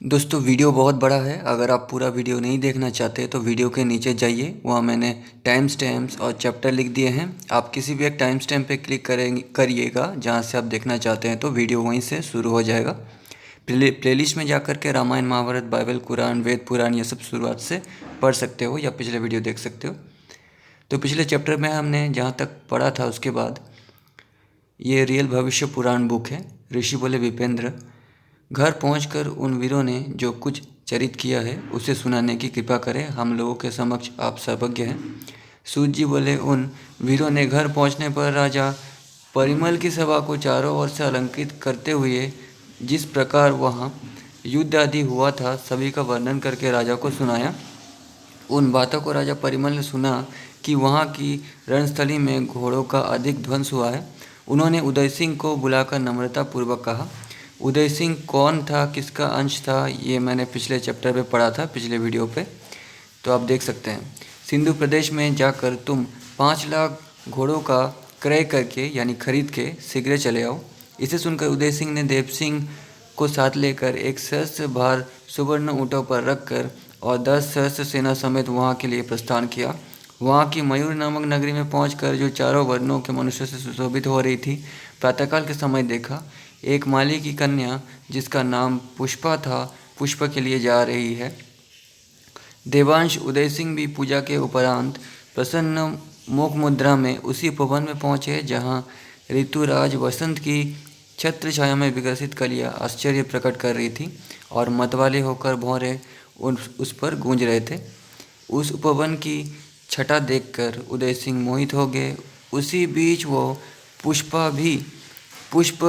दोस्तों वीडियो बहुत बड़ा है। अगर आप पूरा वीडियो नहीं देखना चाहते तो वीडियो के नीचे जाइए, वहाँ मैंने टाइम स्टैम्प्स और चैप्टर लिख दिए हैं। आप किसी भी एक टाइम स्टैम्प पे क्लिक करिएगा जहाँ से आप देखना चाहते हैं, तो वीडियो वहीं से शुरू हो जाएगा। प्लेलिस्ट में जा कर के रामायण, महाभारत, बाइबल, कुरान, वेद, पुराण ये सब शुरुआत से पढ़ सकते हो या पिछले वीडियो देख सकते हो। तो पिछले चैप्टर में हमने जहाँ तक पढ़ा था उसके बाद ये रियल भविष्य पुराण बुक है। ऋषि बोले, विपेंद्र, घर पहुंचकर उन वीरों ने जो कुछ चरित किया है उसे सुनाने की कृपा करें, हम लोगों के समक्ष आप सर्वज्ञ हैं। सूत जी बोले, उन वीरों ने घर पहुंचने पर राजा परिमल की सभा को चारों ओर से अलंकृत करते हुए जिस प्रकार वहाँ युद्ध आदि हुआ था सभी का वर्णन करके राजा को सुनाया। उन बातों को राजा परिमल ने सुना कि वहाँ की रणस्थली में घोड़ों का अधिक ध्वंस हुआ है। उन्होंने उदय सिंह को बुलाकर नम्रतापूर्वक कहा। उदय सिंह कौन था, किसका अंश था, ये मैंने पिछले चैप्टर पे पढ़ा था, पिछले वीडियो पे, तो आप देख सकते हैं। सिंधु प्रदेश में जाकर तुम 5 लाख घोड़ों का क्रय करके यानी खरीद के शीघ्र चले आओ। इसे सुनकर उदय सिंह ने देव सिंह को साथ लेकर एक सहस्त्र भार सुवर्ण ऊँटों पर रखकर और 10 सहस्त्र सेना समेत वहाँ के लिए प्रस्थान किया। वहाँ की मयूर नामक नगरी में पहुंचकर जो चारों वर्णों के मनुष्यों से सुशोभित हो रही थी, प्रातःकाल के समय देखा एक माली की कन्या जिसका नाम पुष्पा था पुष्प के लिए जा रही है। देवांश उदय सिंह भी पूजा के उपरांत प्रसन्न मुख मुद्रा में उसी भवन में पहुँचे जहाँ ऋतुराज वसंत की छत्र छाया में विकसित कलियाँ आश्चर्य प्रकट कर रही थी और मतवाले होकर भौरे उस पर गूंज रहे थे। उस उपवन की छटा देखकर उदय सिंह मोहित हो गए। उसी बीच वो पुष्पा भी पुष्प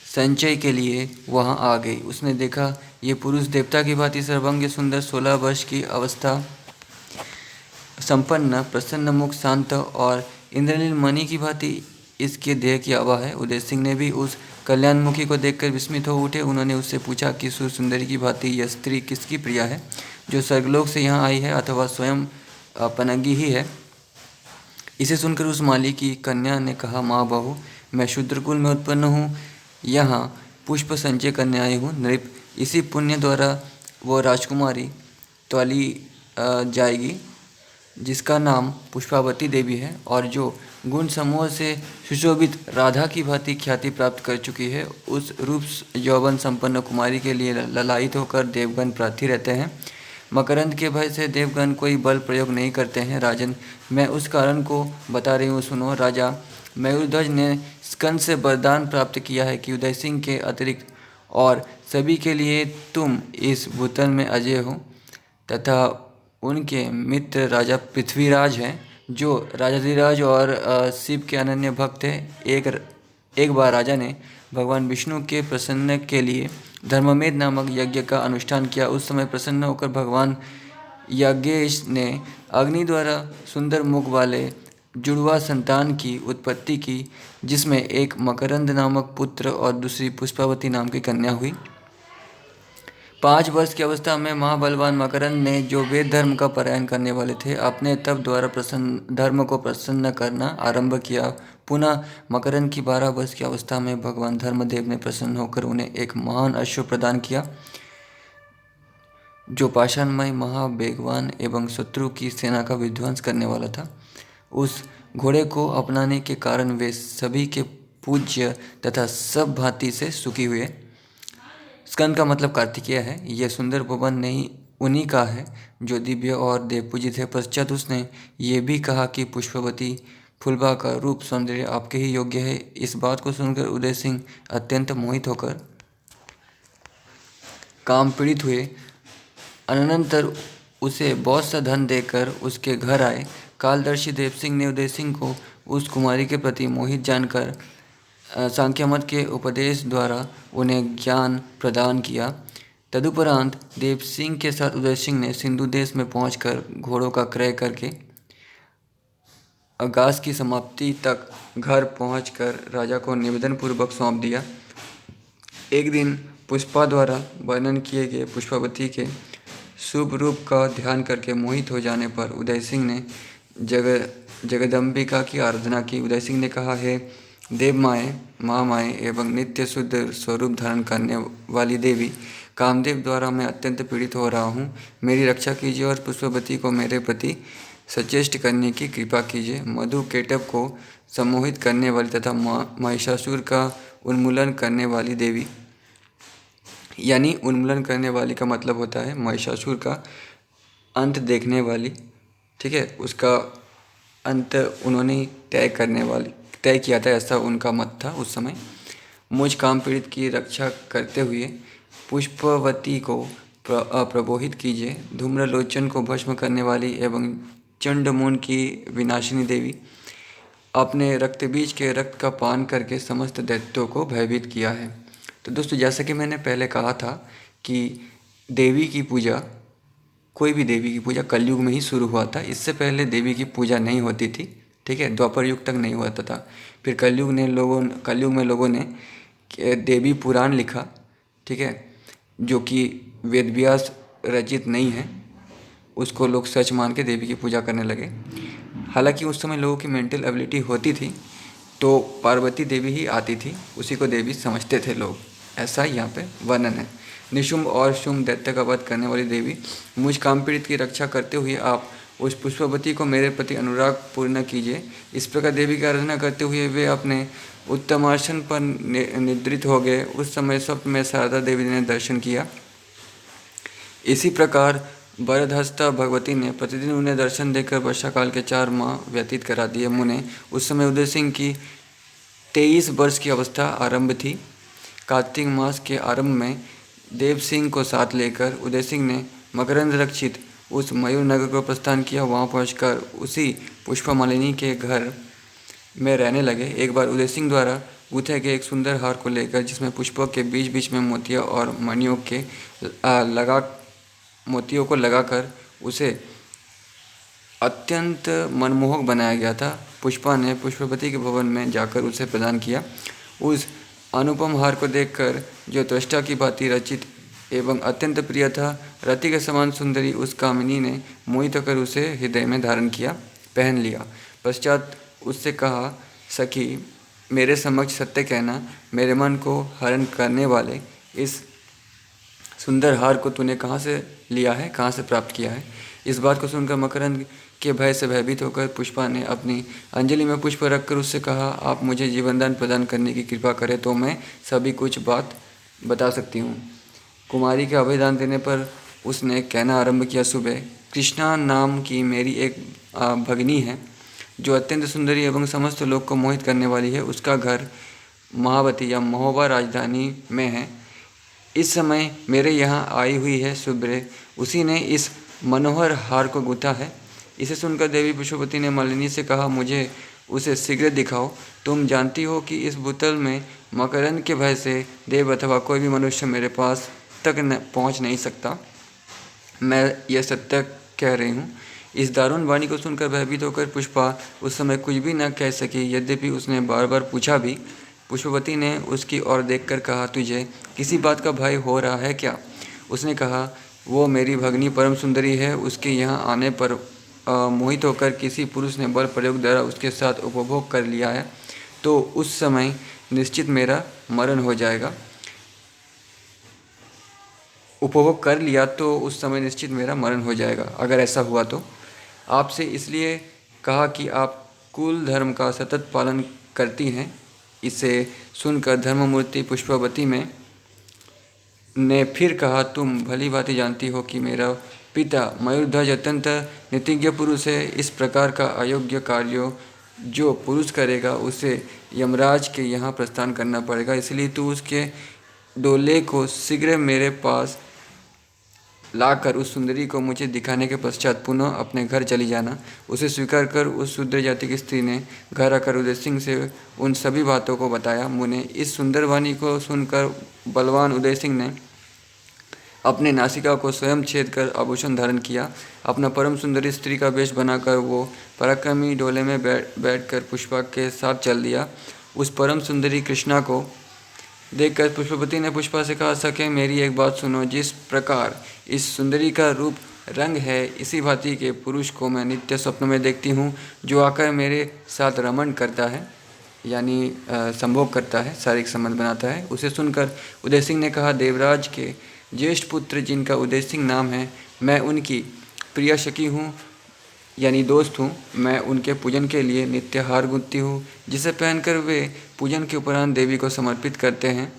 संचय के लिए वहाँ आ गई। उसने देखा ये पुरुष देवता की भांति सर्वांग सुंदर, 16 वर्ष की अवस्था संपन्न, प्रसन्न मुख, शांत और इंद्रनील मणि की भांति इसके देह की आभा है। उदय सिंह ने भी उस कल्याणमुखी को देखकर विस्मित हो उठे। उन्होंने उससे पूछा कि सुर सुंदरी की भांति यह स्त्री किसकी प्रिया है, जो स्वर्गलोक से यहाँ आई है अथवा स्वयं पनंगी ही है। इसे सुनकर उस माली की कन्या ने कहा, माँ बहू, मैं शूद्रकुल में उत्पन्न हूँ, यहाँ पुष्प संचय करने आई हूँ। नृप, इसी पुण्य द्वारा वो राजकुमारी त्वाली जाएगी जिसका नाम पुष्पावती देवी है और जो गुण समूह से सुशोभित राधा की भांति ख्याति प्राप्त कर चुकी है। उस रूप यौवन संपन्न कुमारी के लिए ललायित होकर देवगण प्रार्थी रहते हैं। मकरंद के भय से देवगण कोई बल प्रयोग नहीं करते हैं। राजन, मैं उस कारण को बता रही हूँ, सुनो। राजा मयूरध्वज ने स्कंद से वरदान प्राप्त किया है कि उदय सिंह के अतिरिक्त और सभी के लिए तुम इस भूतल में अजय हो, तथा उनके मित्र राजा पृथ्वीराज हैं जो राजाधिराज और शिव के अनन्य भक्त हैं। एक बार राजा ने भगवान विष्णु के प्रसन्न के लिए धर्ममेध नामक यज्ञ का अनुष्ठान किया। उस समय प्रसन्न होकर भगवान यज्ञेश ने अग्नि द्वारा सुंदर मुख वाले जुड़वा संतान की उत्पत्ति की, जिसमें एक मकरंद नामक पुत्र और दूसरी पुष्पावती नाम की कन्या हुई। 5 वर्ष की अवस्था में महाबलवान मकरंद ने, जो वेद धर्म का पारायण करने वाले थे, अपने तप द्वारा प्रसन्न धर्म को प्रसन्न करना आरंभ किया। पुनः मकरंद की 12 वर्ष की अवस्था में भगवान धर्मदेव ने प्रसन्न होकर उन्हें एक महान अश्व प्रदान किया जो पाषाणमय, महावेगवान एवं शत्रु की सेना का विध्वंस करने वाला था। उस घोड़े को अपनाने के कारण वे सभी के पूज्य तथा सब भांति से सुखी हुए। स्कंद का मतलब कार्तिकेय है। यह सुंदर भवन नहीं उन्हीं का है जो दिव्य और देवपूजित है। पश्चात उसने ये भी कहा कि पुष्पवती फुलबा का रूप सौंदर्य आपके ही योग्य है। इस बात को सुनकर उदय सिंह अत्यंत मोहित होकर काम पीड़ित हुए। अनंतर उसे बहुत सा धन देकर उसके घर आए। कालदर्शी देव सिंह ने उदय सिंह को उस कुमारी के प्रति मोहित जानकर सांख्य मत के उपदेश द्वारा उन्हें ज्ञान प्रदान किया। तदुपरांत देव सिंह के साथ उदय सिंह ने सिंधु देश में पहुंचकर घोड़ों का क्रय करके अगास की समाप्ति तक घर पहुंचकर राजा को निवेदन पूर्वक सौंप दिया। एक दिन पुष्पा द्वारा वर्णन किए गए पुष्पावती के शुभ रूप का ध्यान करके मोहित हो जाने पर उदय सिंह ने जगदम्बिका की आराधना की। उदय सिंह ने कहा, हे देव माए, माँ माए एवं नित्य शुद्ध स्वरूप धारण करने वाली देवी, कामदेव द्वारा मैं अत्यंत पीड़ित हो रहा हूँ, मेरी रक्षा कीजिए और पुष्पवती को मेरे प्रति सचेष्ट करने की कृपा कीजिए। मधु केटव को सम्मोहित करने वाली तथा महिषासुर का उन्मूलन करने वाली देवी, यानी उन्मूलन करने वाली का मतलब होता है महिषासुर का अंत देखने वाली, ठीक है, उसका अंत उन्होंने तय किया था, ऐसा उनका मत था उस समय। मुझ काम पीड़ित की रक्षा करते हुए पुष्पवती को प्रबोधित कीजिए। धूम्रलोचन को भस्म करने वाली एवं चंडमुंड की विनाशिनी देवी, आपने रक्त बीज के रक्त का पान करके समस्त दैत्यों को भयभीत किया है। तो दोस्तों, जैसा कि मैंने पहले कहा था कि देवी की पूजा, कोई भी देवी की पूजा कलयुग में ही शुरू हुआ था। इससे पहले देवी की पूजा नहीं होती थी, ठीक है, द्वापर युग तक नहीं होता था। फिर कलयुग में लोगों ने देवी पुराण लिखा, ठीक है, जो कि वेद व्यास रचित नहीं है, उसको लोग सच मान के देवी की पूजा करने लगे। हालांकि उस समय लोगों की मेंटल एबिलिटी होती थी, तो पार्वती देवी ही आती थी, उसी को देवी समझते थे लोग, ऐसा यहाँ पे वर्णन है। निशुंभ और शुंभ दैत्य का वध करने वाली देवी, मुझ काम पीड़ित की रक्षा करते हुए आप उस पुष्पवती को मेरे प्रति अनुराग पूर्ण कीजिए। इस प्रकार देवी की आराधना करते हुए वे अपने उत्तमासन पर निद्रित हो गए। उस समय स्वप्न में शारदा देवी ने दर्शन किया। इसी प्रकार वरदहस्ता भगवती ने प्रतिदिन उन्हें दर्शन देकर वर्षा काल के 4 माह व्यतीत करा दिए। मुने उस समय उदय सिंह की 23 वर्ष की अवस्था आरंभ थी। कार्तिक मास के आरंभ में देव सिंह को साथ लेकर उदय सिंह ने मकरंद रक्षित उस मयूर नगर को प्रस्थान किया। वहाँ पहुंचकर उसी पुष्पमालिनी के घर में रहने लगे। एक बार उदय सिंह द्वारा गूंथे गए एक सुंदर हार को लेकर, जिसमें पुष्पों के बीच बीच में मोतिया और मोतियों को लगाकर उसे अत्यंत मनमोहक बनाया गया था, पुष्पा ने पुष्पवती के भवन में जाकर उसे प्रदान किया। उस अनुपम हार को देखकर, जो त्वष्टा की भांति रचित एवं अत्यंत प्रिय था, रति के समान सुंदरी उस कामिनी ने मोहित होकर उसे हृदय में धारण किया, पहन लिया। पश्चात उससे कहा, सखी, मेरे समक्ष सत्य कहना, मेरे मन को हरण करने वाले इस सुंदर हार को तूने कहाँ से लिया है, कहाँ से प्राप्त किया है? इस बात को सुनकर मकरंद के भय से भयभीत होकर पुष्पा ने अपनी अंजलि में पुष्प रखकर उससे कहा, आप मुझे जीवनदान प्रदान करने की कृपा करें तो मैं सभी कुछ बात बता सकती हूँ। कुमारी के अभयदान देने पर उसने कहना आरंभ किया, सुबह कृष्णा नाम की मेरी एक भगिनी है, जो अत्यंत सुंदरी एवं समस्त लोग को मोहित करने वाली है। उसका घर महावती या महोबा राजधानी में है। इस समय मेरे यहाँ आई हुई है सुब्रे, उसी ने इस मनोहर हार को गूंथा है। इसे सुनकर देवी पुष्पवती ने मालिनी से कहा, मुझे उसे शीघ्र दिखाओ। तुम जानती हो कि इस बुतल में मकरंद के भय से देव अथवा कोई भी मनुष्य मेरे पास तक पहुँच नहीं सकता। मैं यह सत्य कह रही हूँ। इस दारुण वाणी को सुनकर भयभीत होकर पुष्पा उस समय कुछ भी न कह सकी। यद्यपि उसने बार बार पूछा भी। पुष्पवती ने उसकी ओर देखकर कहा, तुझे किसी बात का भय हो रहा है क्या? उसने कहा, वो मेरी भगनी परम सुंदरी है। उसके यहाँ आने पर मोहित होकर किसी पुरुष ने बल प्रयोग द्वारा उसके साथ उपभोग कर लिया है, तो उस समय निश्चित मेरा मरण हो जाएगा। उपभोग कर लिया तो उस समय निश्चित मेरा मरण हो जाएगा, अगर ऐसा हुआ तो। आपसे इसलिए कहा कि आप कुल धर्म का सतत पालन करती हैं। इसे सुनकर धर्ममूर्ति पुष्पवती ने फिर कहा, तुम भली भांति जानती हो कि मेरा पिता मयूरध्वज अत्यंत नीतिज्ञ पुरुष है। इस प्रकार का अयोग्य कार्य जो पुरुष करेगा उसे यमराज के यहाँ प्रस्थान करना पड़ेगा। इसलिए तू उसके डोले को शीघ्र मेरे पास लाकर उस सुंदरी को मुझे दिखाने के पश्चात पुनः अपने घर चली जाना। उसे स्वीकार कर उस शूद्र जाति की स्त्री ने घर आकर उदय सिंह से उन सभी बातों को बताया। मुने इस सुंदर वाणी को सुनकर बलवान उदय सिंह ने अपने नासिका को स्वयं छेद कर आभूषण धारण किया। अपना परम सुंदरी स्त्री का वेश बनाकर वो पराक्रमी डोले में बैठकर पुष्पा के साथ चल दिया। उस परम सुंदरी कृष्णा को देखकर पुष्पवती ने पुष्पा से कहा, सके मेरी एक बात सुनो। जिस प्रकार इस सुंदरी का रूप रंग है, इसी भांति के पुरुष को मैं नित्य स्वप्न में देखती हूँ, जो आकर मेरे साथ रमण करता है, यानी संभोग करता है, शारीरिक संबंध बनाता है। उसे सुनकर उदय सिंह ने कहा, देवराज के ज्येष्ठ पुत्र जिनका उदय सिंह नाम है, मैं उनकी प्रिया सखी हूँ यानी दोस्त हूँ। मैं उनके पूजन के लिए नित्य हार गूंथती हूँ, जिसे पहनकर वे पूजन के उपरांत देवी को समर्पित करते हैं।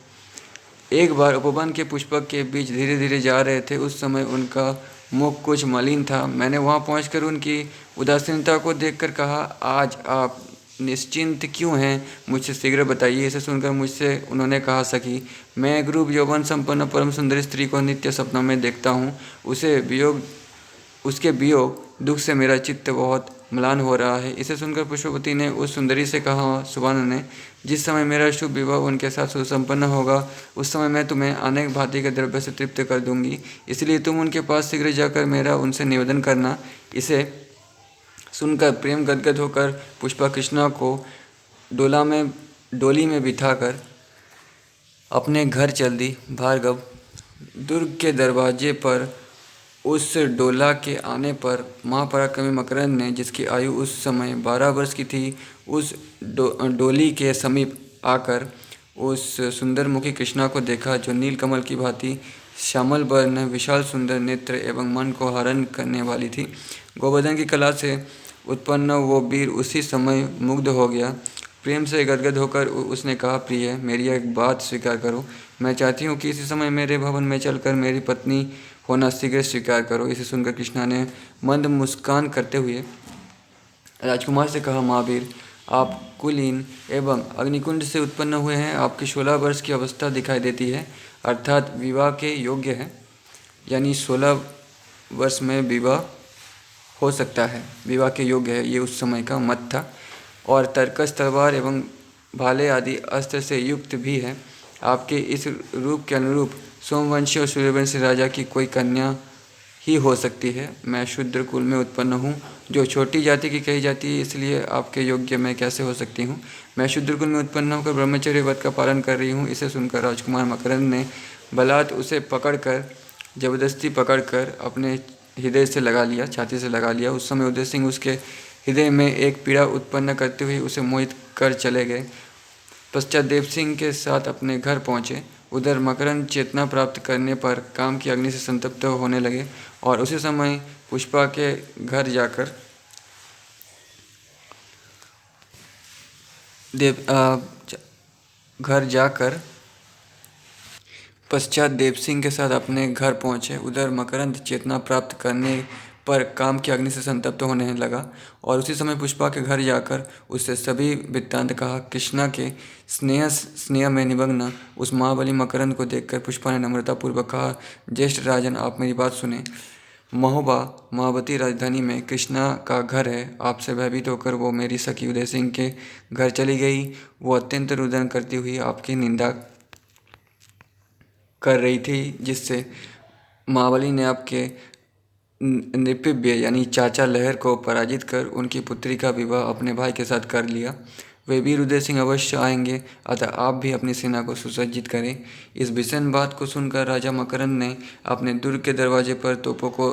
एक बार उपवन के पुष्पक के बीच धीरे धीरे जा रहे थे। उस समय उनका मुख कुछ मलिन था। मैंने वहां पहुंचकर उनकी उदासीनता को देखकर कहा, आज आप निश्चिंत क्यों हैं? मुझसे शीघ्र बताइए। इसे सुनकर मुझसे उन्होंने कहा, सखी, मैं एक रूप यौवन संपन्न परम सुंदरी स्त्री को नित्य सपनों में देखता हूँ। उसके वियोग दुख से मेरा चित्त बहुत म्लान हो रहा है। इसे सुनकर पुष्पवती ने उस सुंदरी से कहा, सुवर्ण ने, जिस समय मेरा शुभ विवाह उनके साथ सुसंपन्न होगा, उस समय मैं तुम्हें अनेक भांति के द्रव्य से तृप्त कर दूंगी। इसलिए तुम उनके पास शीघ्र जाकर मेरा उनसे निवेदन करना। इसे सुनकर प्रेम गदगद होकर पुष्पा कृष्णा को डोली में बिठाकर अपने घर चल दी। भार्गव दुर्ग के दरवाजे पर उस डोला के आने पर महापराक्रमी मकरंद ने, जिसकी आयु उस समय 12 वर्ष की थी, उस डोली के समीप आकर उस सुंदर मुखी कृष्णा को देखा, जो नीलकमल की भांति श्यामल वर्ण, विशाल सुंदर नेत्र एवं मन को हरण करने वाली थी। गोवर्धन की कला से उत्पन्न वो वीर उसी समय मुग्ध हो गया। प्रेम से गदगद होकर उसने कहा, प्रिय, मेरी एक बात स्वीकार करो। मैं चाहती हूँ कि इसी समय मेरे भवन में चलकर मेरी पत्नी होना शीघ्र स्वीकार करो। इसे सुनकर कृष्णा ने मंद मुस्कान करते हुए राजकुमार से कहा, महावीर, आप कुलीन एवं अग्निकुंड से उत्पन्न हुए हैं। आपकी 16 वर्ष की अवस्था दिखाई देती है, अर्थात विवाह के योग्य है। यानी 16 वर्ष में विवाह हो सकता है, विवाह के योग्य है, ये उस समय का मत था। और तरकस, तलवार एवं भाले आदि अस्त्र से युक्त भी है। आपके इस रूप के अनुरूप सोमवंशी और सूर्यवंशी राजा की कोई कन्या ही हो सकती है। मैं शूद्र कुल में उत्पन्न हूँ, जो छोटी जाति की कही जाती है, इसलिए आपके योग्य मैं कैसे हो सकती हूँ? मैं शूद्र कुल में उत्पन्न होकर ब्रह्मचर्य व्रत का पालन कर रही हूँ। इसे सुनकर राजकुमार मकरंद ने बलात् उसे जबरदस्ती पकड़कर अपने हृदय से लगा लिया, छाती से लगा लिया। उस समय उदय सिंह उसके हृदय में एक पीड़ा उत्पन्न करते हुए उसे मोहित कर चले गए। पश्चात देव सिंह के साथ अपने घर पहुँचे। उधर मकरंद चेतना प्राप्त करने पर काम की अग्नि से संतप्त होने लगे और उसी समय पुष्पा के घर जाकर पश्चात देव सिंह के साथ अपने घर पहुंचे। उधर मकरंद चेतना प्राप्त करने पर काम की अग्नि से संतप्त होने लगा और उसी समय पुष्पा के घर जाकर उससे सभी वृत्तांत कहा। कृष्णा के स्नेह में निमग्न उस महाबली मकरंद को देखकर पुष्पा ने नम्रतापूर्वक कहा, ज्येष्ठ राजन, आप मेरी बात सुने। महोबा महावती राजधानी में कृष्णा का घर है। आपसे भयभीत होकर वो मेरी सखी उदय सिंह के घर चली गई। वो अत्यंत रुदन करती हुई आपकी निंदा कर रही थी, जिससे महाबली ने आपके नृपिव्य यानी चाचा लहर को पराजित कर उनकी पुत्री का विवाह अपने भाई के साथ कर लिया। वे वीर उदय सिंह अवश्य आएंगे, अतः आप भी अपनी सेना को सुसज्जित करें। इस भीषण बात को सुनकर राजा मकरंद ने अपने दुर्ग के दरवाजे पर तोपों को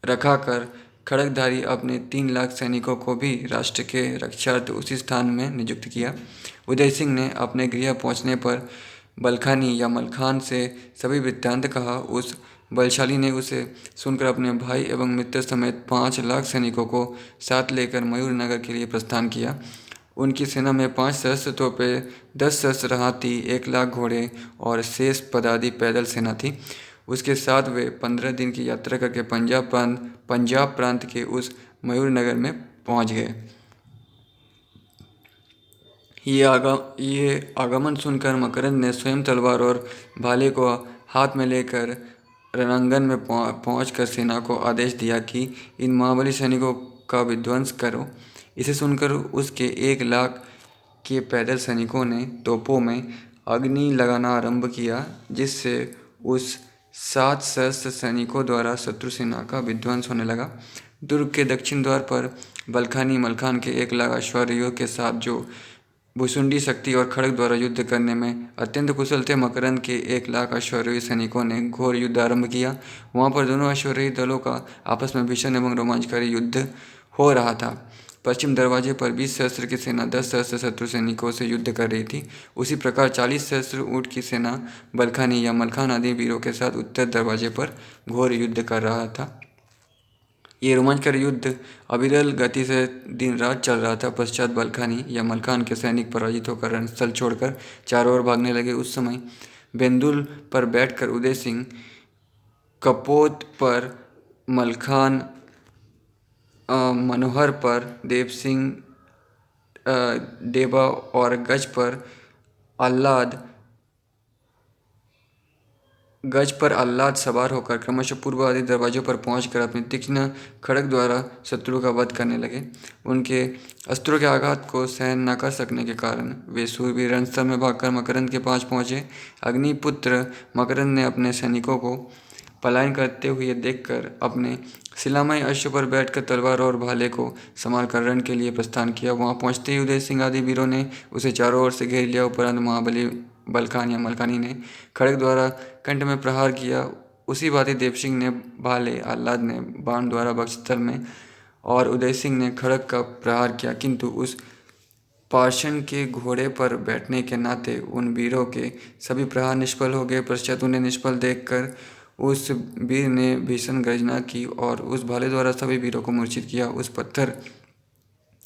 रखाकर खड़गधारी अपने 3 लाख सैनिकों को भी राष्ट्र के रक्षार्थ उसी स्थान में नियुक्त किया। उदय सिंह ने अपने गृह पहुंचने पर बलखानी या मलखान से सभी वृत्तांत कहा। उस बलशाली ने उसे सुनकर अपने भाई एवं मित्र समेत 5 लाख सैनिकों को साथ लेकर मयूर नगर के लिए प्रस्थान किया। उनकी सेना में 5 सहस्त्र तोपें, 10 सहस्त्र हाथी, 1 लाख घोड़े और शेष पदादि पैदल सेना थी। उसके साथ वे 15 दिन की यात्रा करके पंजाब प्रांत के उस मयूर नगर में पहुंच गए। ये आगमन सुनकर मकरंद ने स्वयं तलवार और भाले को हाथ में लेकर रणांगन में पहुंचकर सेना को आदेश दिया कि इन महाबली सैनिकों का विध्वंस करो। इसे सुनकर उसके 1 लाख के पैदल सैनिकों ने तोपों में अग्नि लगाना आरंभ किया, जिससे उस 7 सहस्त्र सैनिकों द्वारा शत्रु सेना का विध्वंस होने लगा। दुर्ग के दक्षिण द्वार पर बलखानी मलखान के 1 लाख अश्वारोहियों के साथ, जो भुसुंडी शक्ति और खड़ग द्वारा युद्ध करने में अत्यंत कुशल थे, मकरंद के 1 लाख अश्वारोही सैनिकों ने घोर युद्ध आरंभ किया। वहाँ पर दोनों अश्वारोही दलों का आपस में भीषण एवं रोमांचकारी युद्ध हो रहा था। पश्चिम दरवाजे पर 20 सहस्त्र की सेना 10 सहस्त्र शत्रु सैनिकों से युद्ध कर रही थी। उसी प्रकार 40 सहस्त्र ऊँट की सेना बलखानी या मलखान आदि वीरों के साथ उत्तर दरवाजे पर घोर युद्ध कर रहा था। ये रोमांचकर युद्ध अविरल गति से दिन रात चल रहा था। पश्चात बलखानी या मलखान के सैनिक पराजित होकर रणस्थल छोड़कर चारों ओर भागने लगे। उस समय बेंदुल पर बैठकर उदय सिंह, कपोत पर मलखान, मनोहर पर देव सिंह, देवा और गज पर आह्लाद सवार होकर क्रमशः पूर्व आदि दरवाजों पर पहुंचकर अपने तीक्ष्ण खड्ग द्वारा शत्रु का वध करने लगे। उनके अस्त्रों के आघात को सहन न कर सकने के कारण वे सूरवीर रणस्थल में भागकर मकरंद के पास पहुंचे। अग्निपुत्र मकरंद ने अपने सैनिकों को पलायन करते हुए देखकर अपने शिलामय अश्व पर बैठकर तलवार और भाले को संभाल कर रण के लिए प्रस्थान किया। वहां पहुंचते ही उदय सिंह आदि वीरों ने उसे चारों ओर से घेर लिया। उपरांत महाबली बलखान या मलखानी ने खड्ग द्वारा कंठ में प्रहार किया। उसी भांति देवसिंह ने भाले, आह्लाद ने बाण द्वारा वक्षस्थल में और उदय सिंह ने खड्ग का प्रहार किया, किंतु उस पाषाण के घोड़े पर बैठने के नाते उन वीरों के सभी प्रहार निष्फल हो गए। पश्चात उन्हें निष्फल देखकर उस वीर ने भीषण गर्जना की और उस भाले द्वारा सभी वीरों को मूर्छित किया। उस पत्थर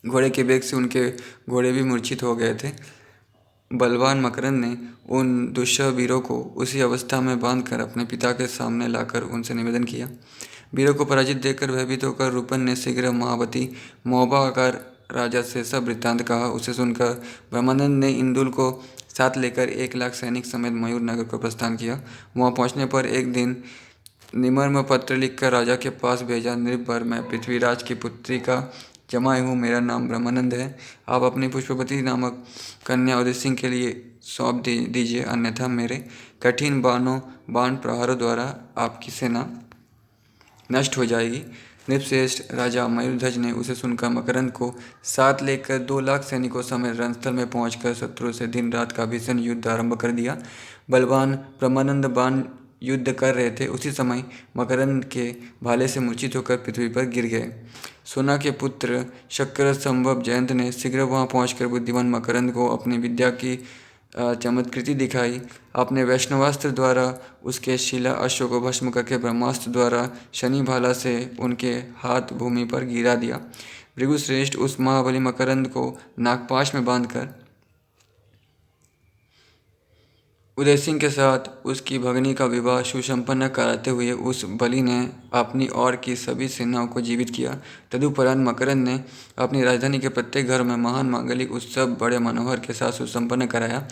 घोड़े के वेग से उनके घोड़े भी मूर्छित हो गए थे। बलवान मकरंद ने उन दुष्सह वीरों को उसी अवस्था में बांधकर अपने पिता के सामने लाकर उनसे निवेदन किया। वीरों को पराजित देखकर भयभीत होकर रूपन ने शीघ्र महावती महोबा आकर राजा से सब वृत्तांत कहा। उसे सुनकर ब्रह्मानंद ने इंदुल को साथ लेकर 1 लाख सैनिक समेत मयूर नगर को प्रस्थान किया। वहां पहुंचने पर एक दिन निमर्म पत्र लिखकर राजा के पास भेजा। नृपवर, मैं पृथ्वीराज की पुत्री का जमाई हूँ। मेरा नाम ब्रह्मानंद है। आप अपनी पुष्पवती नामक कन्या उदय सिंह के लिए सौंप दीजिए, अन्यथा मेरे कठिन बाण प्रहारों द्वारा आपकी सेना नष्ट हो जाएगी। नृपश्रेष्ठ राजा मयूरध्वज ने उसे सुनकर मकरंद को साथ लेकर 2 लाख सैनिकों समेत रणस्थल में पहुंचकर शत्रु से दिन रात का भीषण युद्ध आरंभ कर दिया। बलवान ब्रह्मानंद बाण युद्ध कर रहे थे। उसी समय मकरंद के भाले से मूर्छित होकर पृथ्वी पर गिर गए। सोना के पुत्र शक्र संभव जयंत ने शीघ्र वहां पहुंचकर बुद्धिमान मकरंद को अपनी विद्या की चमत्कृति दिखाई। अपने वैष्णवास्त्र द्वारा उसके शिला अश्व को भस्म करके ब्रह्मास्त्र द्वारा शनि भाला से उनके हाथ भूमि पर गिरा दिया। भृगुश्रेष्ठ उस महाबली मकरंद को नागपाश में बांधकर उदय सिंह के साथ उसकी भगनी का विवाह सुसंपन्न कराते हुए उस बलि ने अपनी और की सभी सेनाओं को जीवित किया। तदुपरांत मकरंद ने अपनी राजधानी के प्रत्येक घर में महान मांगलिक उत्सव बड़े मनोहर के साथ सुसंपन्न कराया।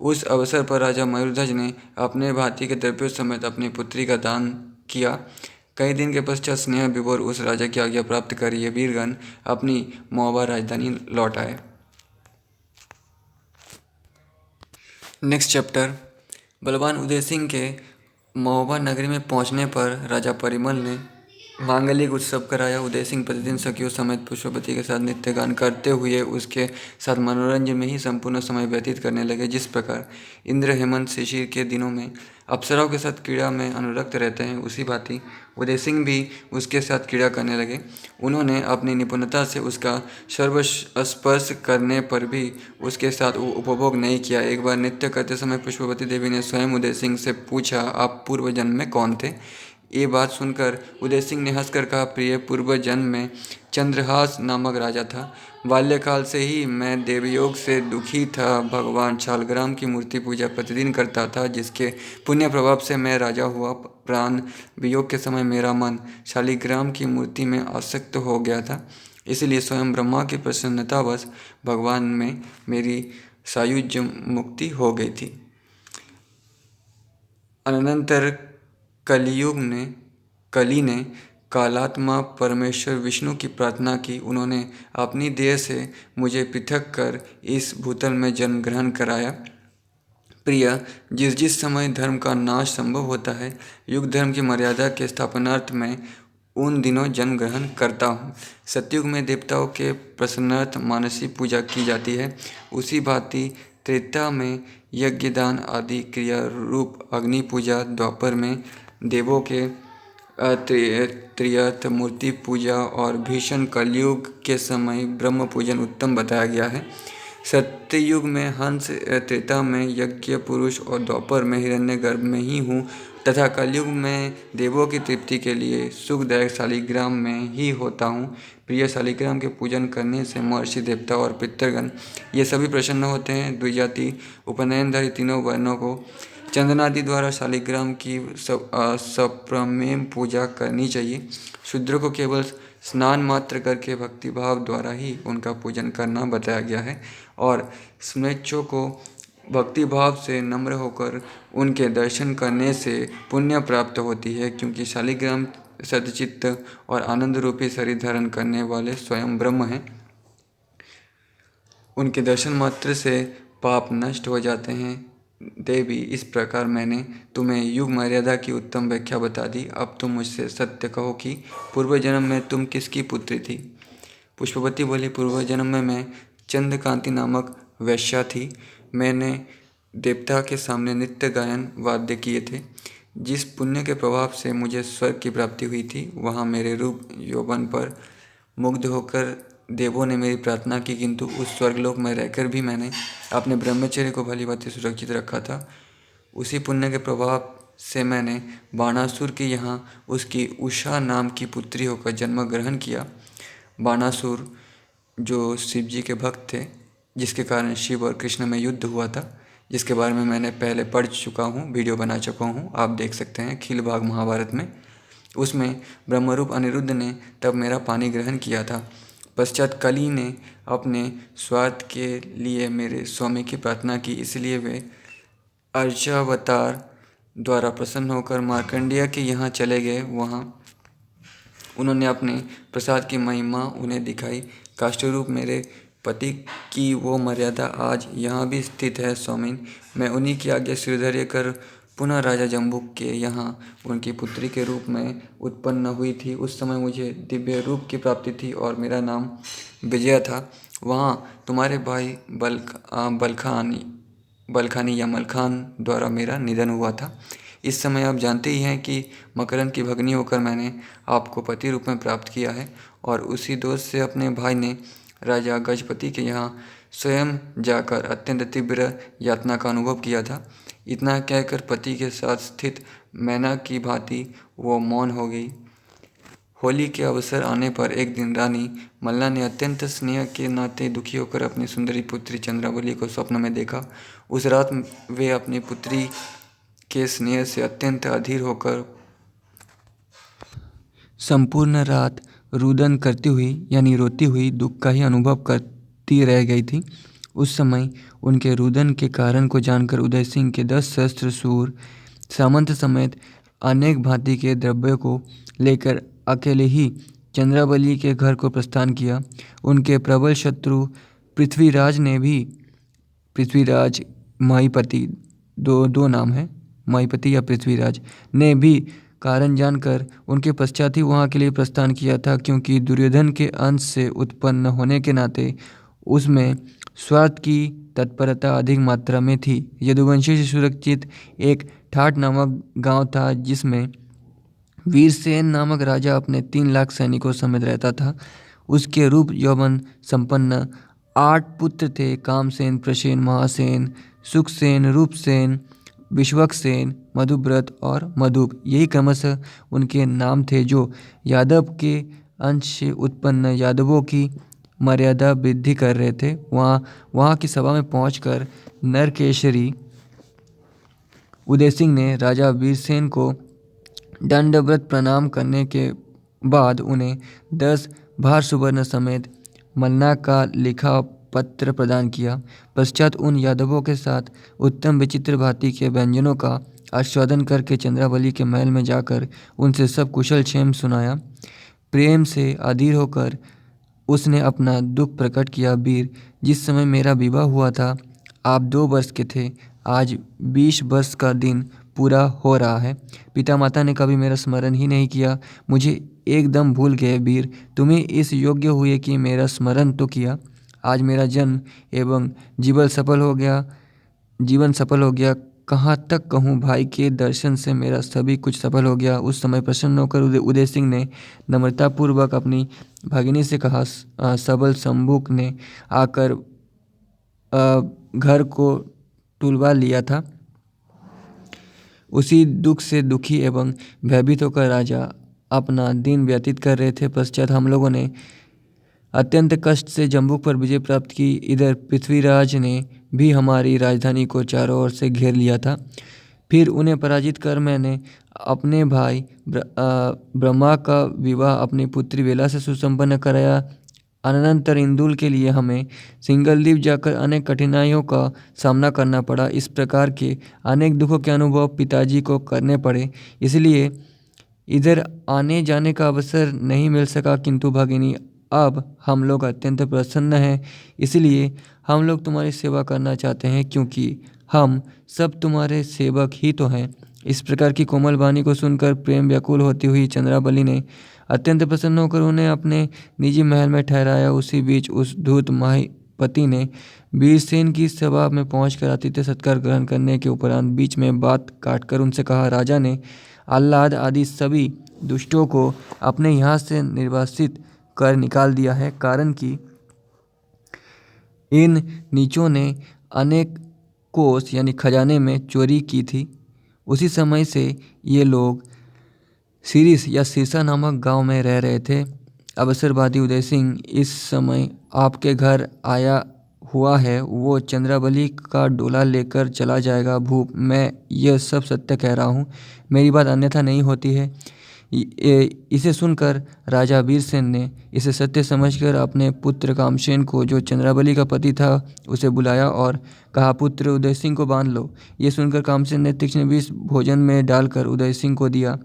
उस अवसर पर राजा मयूरध्वज ने अपने भांति के द्रव्यों समेत अपनी पुत्री का दान किया। कई दिन के पश्चात स्नेह विभोर उस राजा की आज्ञा प्राप्त कर ये वीरगण अपनी महोबा राजधानी लौट आए। Next chapter. बलवान उदय सिंह के महोबा नगरी में पहुंचने पर राजा परिमल ने मांगलिक उत्सव कराया। उदय सिंह प्रतिदिन सखियों समेत पुष्पवती के साथ नृत्य गान करते हुए उसके साथ मनोरंजन में ही संपूर्ण समय व्यतीत करने लगे। जिस प्रकार इंद्र हेमंत शिशिर के दिनों में अप्सराओं के साथ क्रीड़ा में अनुरक्त रहते हैं, उसी भांति उदय सिंह भी उसके साथ क्रीड़ा करने लगे। उन्होंने अपनी निपुणता से उसका सर्वस्पर्श करने पर भी उसके साथ उपभोग नहीं किया। एक बार नृत्य करते समय पुष्पवती देवी ने स्वयं उदय सिंह से पूछा, आप पूर्व जन्म में कौन थे? ये बात सुनकर उदय सिंह ने हंसकर कहा, प्रिय, पूर्व जन्म में चंद्रहास नामक राजा था। बाल्यकाल से ही मैं देवयोग से दुखी था। भगवान शालग्राम की मूर्ति पूजा प्रतिदिन करता था, जिसके पुण्य प्रभाव से मैं राजा हुआ। प्राण वियोग के समय मेरा मन शालिग्राम की मूर्ति में आसक्त हो गया था, इसलिए स्वयं ब्रह्मा की प्रसन्नतावश भगवान में मेरी सायुज्य मुक्ति हो गई थी। अनंतर कली ने कालात्मा परमेश्वर विष्णु की प्रार्थना की। उन्होंने अपनी देह से मुझे पृथक कर इस भूतल में जन्म ग्रहण कराया। प्रिय, जिस जिस समय धर्म का नाश संभव होता है, युग धर्म की मर्यादा के स्थापनार्थ में उन दिनों जन्म ग्रहण करता हूँ। सतयुग में देवताओं के प्रसन्नार्थ मानसी पूजा की जाती है। उसी भांति त्रेता में यज्ञदान आदि क्रिया रूप अग्नि पूजा, द्वापर में देवों के त्रियर्थ मूर्ति पूजा और भीषण कलयुग के समय ब्रह्म पूजन उत्तम बताया गया है। सत्ययुग में हंस, त्रेता में यज्ञ पुरुष और द्वापर में हिरण्यगर्भ में ही हूँ तथा कलयुग में देवों की तृप्ति के लिए सुखदायक शालिग्राम में ही होता हूँ। प्रिय शालिग्राम के पूजन करने से महर्षि, देवता और पितृगण ये सभी प्रसन्न होते हैं। द्विजाति उपनयनधारी तीनों वर्णों को चंदनादि द्वारा शालिग्राम की सप्रमेम पूजा करनी चाहिए। शूद्र को केवल स्नान मात्र करके भक्तिभाव द्वारा ही उनका पूजन करना बताया गया है और स्मृच्छों को भक्तिभाव से नम्र होकर उनके दर्शन करने से पुण्य प्राप्त होती है, क्योंकि शालिग्राम सदचित्त और आनंद रूपी शरीर धारण करने वाले स्वयं ब्रह्म हैं। उनके दर्शन मात्र से पाप नष्ट हो जाते हैं। देवी, इस प्रकार मैंने तुम्हें युग मर्यादा की उत्तम व्याख्या बता दी। अब तुम मुझसे सत्य कहो कि पूर्व जन्म में तुम किसकी पुत्री थी। पुष्पवती बोली, पूर्व जन्म में मैं चंद्रकांति नामक वैश्या थी। मैंने देवता के सामने नित्य गायन वाद्य किए थे। जिस पुण्य के प्रभाव से मुझे स्वर्ग की प्राप्ति हुई थी, वहाँ मेरे रूप यौवन पर मुग्ध होकर देवों ने मेरी प्रार्थना की, किंतु उस स्वर्गलोक में रहकर भी मैंने अपने ब्रह्मचर्य को भली भांति सुरक्षित रखा था। उसी पुण्य के प्रभाव से मैंने बाणासुर के यहाँ उसकी उषा नाम की पुत्री होकर जन्म ग्रहण किया। बाणासुर जो शिव जी के भक्त थे, जिसके कारण शिव और कृष्ण में युद्ध हुआ था, जिसके बारे में मैंने पहले पढ़ चुका हूँ, वीडियो बना चुका हूँ, आप देख सकते हैं खिल भाग महाभारत में। उसमें ब्रह्मरूप अनिरुद्ध ने तब मेरा पानी ग्रहण किया था। पश्चात कली ने अपने स्वार्थ के लिए मेरे स्वामी की प्रार्थना की, इसलिए वे अर्चावतार द्वारा प्रसन्न होकर मार्कंडेय के यहाँ चले गए। वहाँ उन्होंने अपने प्रसाद की महिमा उन्हें दिखाई। काष्ठरूप मेरे पति की वो मर्यादा आज यहाँ भी स्थित है। स्वामिन, मैं उन्हीं की आज्ञा सिरधर्य कर पुनः राजा जम्बुक के यहाँ उनकी पुत्री के रूप में उत्पन्न हुई थी। उस समय मुझे दिव्य रूप की प्राप्ति थी और मेरा नाम विजया था। वहाँ तुम्हारे भाई बलखानी या मलखान द्वारा मेरा निधन हुआ था। इस समय आप जानते ही हैं कि मकरंद की भगनी होकर मैंने आपको पति रूप में प्राप्त किया है और उसी दोष से अपने भाई ने राजा गजपति के यहाँ स्वयं जाकर अत्यंत तीव्र यातना का अनुभव किया था। इतना कहकर पति के साथ स्थित मैना की भांति वो मौन हो गई। होली के अवसर आने पर एक दिन रानी मल्ला ने अत्यंत स्नेह के नाते दुखी होकर अपनी सुंदरी पुत्री चंद्रावली को स्वप्न में देखा। उस रात वे अपनी पुत्री के स्नेह से अत्यंत अधीर होकर संपूर्ण रात रुदन करती हुई यानी रोती हुई दुख का ही अनुभव करती रह गई थी। उस समय उनके रुदन के कारण को जानकर उदय सिंह के 10 सहस्त्र सूर सामंत समेत अनेक भांति के द्रव्य को लेकर अकेले ही चंद्रावली के घर को प्रस्थान किया। उनके प्रबल शत्रु पृथ्वीराज ने भी, पृथ्वीराज माईपति, दो नाम है, माईपति या पृथ्वीराज, ने भी कारण जानकर उनके पश्चात ही वहाँ के लिए प्रस्थान किया था, क्योंकि दुर्योधन के अंश से उत्पन्न होने के नाते उसमें स्वार्थ की तत्परता अधिक मात्रा में थी। यदुवंशी से सुरक्षित एक ठाठ नामक गांव था, जिसमें वीरसेन नामक राजा अपने 3 लाख सैनिकों समेत रहता था। उसके रूप यौवन संपन्न 8 पुत्र थे। कामसेन, प्रसेन, महासेन, सुखसेन, रूपसेन, विश्वक्सेन, मधुव्रत और मधुप, यही क्रमशः उनके नाम थे, जो यादव के अंश से उत्पन्न यादवों की मर्यादा वृद्धि कर रहे थे। वहाँ की सभा में पहुंचकर नरकेशरी उदय सिंह ने राजा वीरसेन को दंडवत प्रणाम करने के बाद उन्हें 10 भार सुवर्ण समेत मलना का लिखा पत्र प्रदान किया। पश्चात उन यादवों के साथ उत्तम विचित्र भांति के व्यंजनों का आस्वादन करके चंद्रावली के महल में जाकर उनसे सब कुशल क्षेम सुनाया। प्रेम से अधीर होकर उसने अपना दुख प्रकट किया। वीर, जिस समय मेरा विवाह हुआ था आप 2 वर्ष के थे। आज 20 वर्ष का दिन पूरा हो रहा है। पिता माता ने कभी मेरा स्मरण ही नहीं किया, मुझे एकदम भूल गए। वीर, तुम्हें इस योग्य हुए कि मेरा स्मरण तो किया। आज मेरा जन्म एवं जीवन सफल हो गया। कहाँ तक कहूँ, भाई के दर्शन से मेरा सभी कुछ सफल हो गया। उस समय प्रसन्न होकर उदय सिंह ने नम्रतापूर्वक अपनी भगिनी से कहा। सबल शंभुक ने आकर घर को टुलवा लिया था। उसी दुख से दुखी एवं भयभीत होकर राजा अपना दिन व्यतीत कर रहे थे। पश्चात हम लोगों ने अत्यंत कष्ट से जम्बूक पर विजय प्राप्त की। इधर पृथ्वीराज ने भी हमारी राजधानी को चारों ओर से घेर लिया था। फिर उन्हें पराजित कर मैंने अपने भाई ब्रह्मा का विवाह अपनी पुत्री वेला से सुसंपन्न कराया। अनंतर इंदुल के लिए हमें सिंगलद्वीप जाकर अनेक कठिनाइयों का सामना करना पड़ा। इस प्रकार के अनेक दुखों के अनुभव पिताजी को करने पड़े, इसलिए इधर आने जाने का अवसर नहीं मिल सका। किंतु भगिनी, अब हम लोग अत्यंत प्रसन्न हैं, इसलिए हम लोग तुम्हारी सेवा करना चाहते हैं, क्योंकि हम सब तुम्हारे सेवक ही तो हैं। इस प्रकार की कोमल वाणी को सुनकर प्रेम व्याकुल होती हुई चंद्रावली ने अत्यंत प्रसन्न होकर उन्हें अपने निजी महल में ठहराया। उसी बीच उस धूर्त माहिपति ने वीरसेन की सभा में पहुंचकर आतिथ्य सत्कार ग्रहण करने के उपरांत बीच में बात काटकर उनसे कहा। राजा ने आह्लाद आदि सभी दुष्टों को अपने यहाँ से निर्वासित कर निकाल दिया है, कारण कि इन नीचों ने अनेक कोष यानी खजाने में चोरी की थी। उसी समय से ये लोग सिरिस या सिरसा नामक गांव में रह रहे थे। अवसरवादी उदय सिंह इस समय आपके घर आया हुआ है। वो चंद्रावली का डोला लेकर चला जाएगा। भूप, मैं यह सब सत्य कह रहा हूँ, मेरी बात अन्यथा नहीं होती है। इसे सुनकर राजा वीरसेन ने इसे सत्य समझकर अपने पुत्र कामसेन को, जो चंद्रावली का पति था, उसे बुलाया और कहा, पुत्र उदय सिंह को बांध लो। ये सुनकर कामसेन ने तीक्ष्ण विष भोजन में डालकर उदय सिंह को दिया।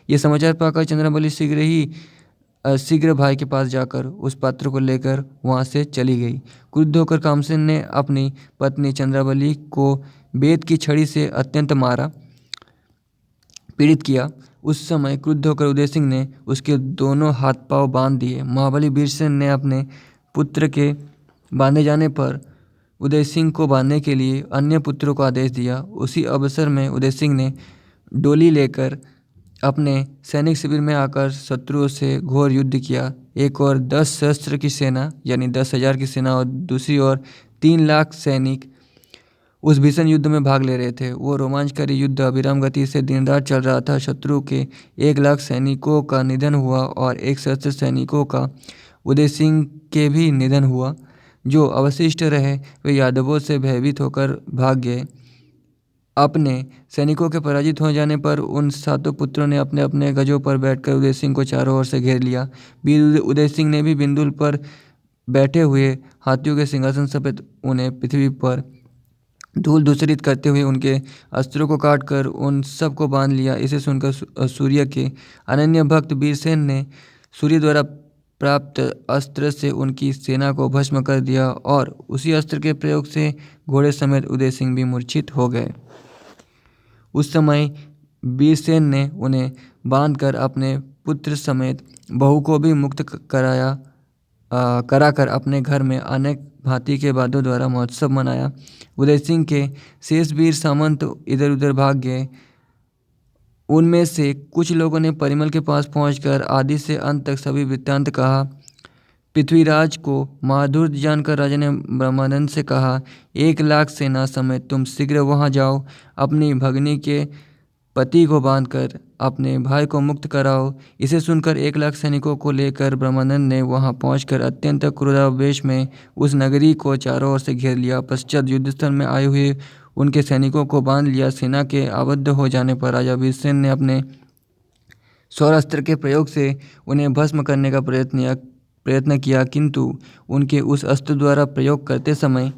ये समाचार पाकर चंद्रावली शीघ्र भाई के पास जाकर उस पात्र को लेकर वहाँ से चली गई। क्रुद्ध होकर कामसेन ने अपनी पत्नी चंद्रावली को बेत की छड़ी से अत्यंत मारा, पीड़ित किया। उस समय क्रुद्ध होकर उदय सिंह ने उसके दोनों हाथ पांव बांध दिए। महाबली वीरसेन ने अपने पुत्र के बांधे जाने पर उदय सिंह को बांधने के लिए अन्य पुत्रों को आदेश दिया। उसी अवसर में उदय सिंह ने डोली लेकर अपने सैनिक शिविर में आकर शत्रुओं से घोर युद्ध किया। एक और 10 सहस्त्र की सेना यानी 10,000 की सेना और दूसरी ओर 3 लाख सैनिक उस भीषण युद्ध में भाग ले रहे थे। वो रोमांचकारी युद्ध अविराम गति से दिन रात चल रहा था। शत्रु के 1 लाख सैनिकों का निधन हुआ और 1 सहस्त्र सैनिकों का उदय सिंह के भी निधन हुआ। जो अवशिष्ट रहे वे यादवों से भयभीत होकर भाग गए। अपने सैनिकों के पराजित हो जाने पर उन 7 पुत्रों ने अपने अपने गजों पर बैठकर उदय सिंह को चारों ओर से घेर लिया। वीर उदय सिंह ने भी बिंदुल पर बैठे हुए हाथियों के सिंहासन समेत उन्हें पृथ्वी पर धूल धूसरित करते हुए उनके अस्त्रों को काटकर उन सब को बांध लिया। इसे सुनकर सूर्य के अनन्य भक्त वीरसेन ने सूर्य द्वारा प्राप्त अस्त्र से उनकी सेना को भस्म कर दिया और उसी अस्त्र के प्रयोग से घोड़े समेत उदय सिंह भी मूर्छित हो गए। उस समय वीरसेन ने उन्हें बांधकर अपने पुत्र समेत बहू को भी मुक्त कराकर अपने घर में अनेक भांति के वाद्यों द्वारा महोत्सव मनाया। उदय सिंह के शेष वीर सामंत इधर उधर भाग गए। उनमें से कुछ लोगों ने परिमल के पास पहुंचकर आदि से अंत तक सभी वृत्तांत कहा। पृथ्वीराज को महाधूर्त जानकर राजा ने ब्रह्मानंद से कहा, 1 लाख सेना समेत तुम शीघ्र वहां जाओ। अपनी भगिनी के पति को बांधकर अपने भाई को मुक्त कराओ। इसे सुनकर 1 लाख सैनिकों को लेकर ब्रह्मानंद ने वहां पहुंचकर अत्यंत क्रोधावेश में उस नगरी को चारों ओर से घेर लिया। पश्चात युद्धस्थल में आए हुए उनके सैनिकों को बांध लिया। सेना के आबद्ध हो जाने पर राजा वीरसेन ने अपने सौरास्त्र के प्रयोग से उन्हें भस्म करने का प्रयत्न किया, किंतु उनके उस अस्त्र द्वारा प्रयोग करते समय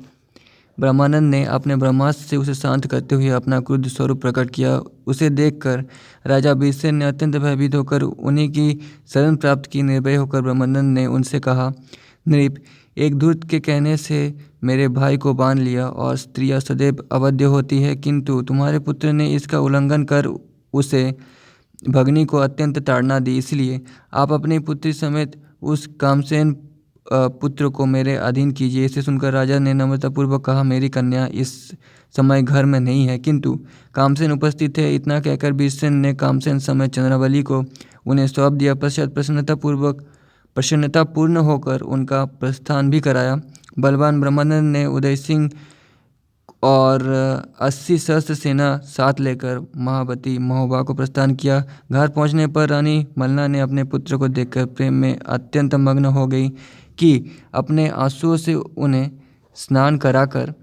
ब्रह्मानंद ने अपने ब्रह्मास्त्र से उसे शांत करते हुए अपना क्रुद्ध स्वरूप प्रकट किया। उसे देखकर राजा वीरसेन ने अत्यंत भयभीत होकर उन्हीं की शरण प्राप्त की। निर्भय होकर ब्रह्मानंद ने उनसे कहा, नृप, एक धूर्त के कहने से मेरे भाई को बांध लिया और स्त्रियां सदैव अवध्य होती है, किंतु तुम्हारे पुत्र ने इसका उल्लंघन कर उसे भगनी को अत्यंत ताड़ना दी। इसलिए आप अपनी पुत्री समेत उस कामसेन पुत्र को मेरे अधीन कीजिए। इसे सुनकर राजा ने नम्रतापूर्वक कहा, मेरी कन्या इस समय घर में नहीं है, किंतु कामसेन उपस्थित है। इतना कहकर वीरसेन ने कामसेन समेत चंद्रावली को उन्हें सौंप दिया। पश्चात प्रसन्नतापूर्ण होकर उनका प्रस्थान भी कराया। बलवान ब्रह्मानंद ने उदय सिंह और 80 सहस्त्र सेना साथ लेकर महावती महोबा को प्रस्थान किया। घर पहुंचने पर रानी मलना ने अपने पुत्र को देखकर प्रेम में अत्यंत मग्न हो गई कि अपने आंसुओं से उन्हें स्नान कराकर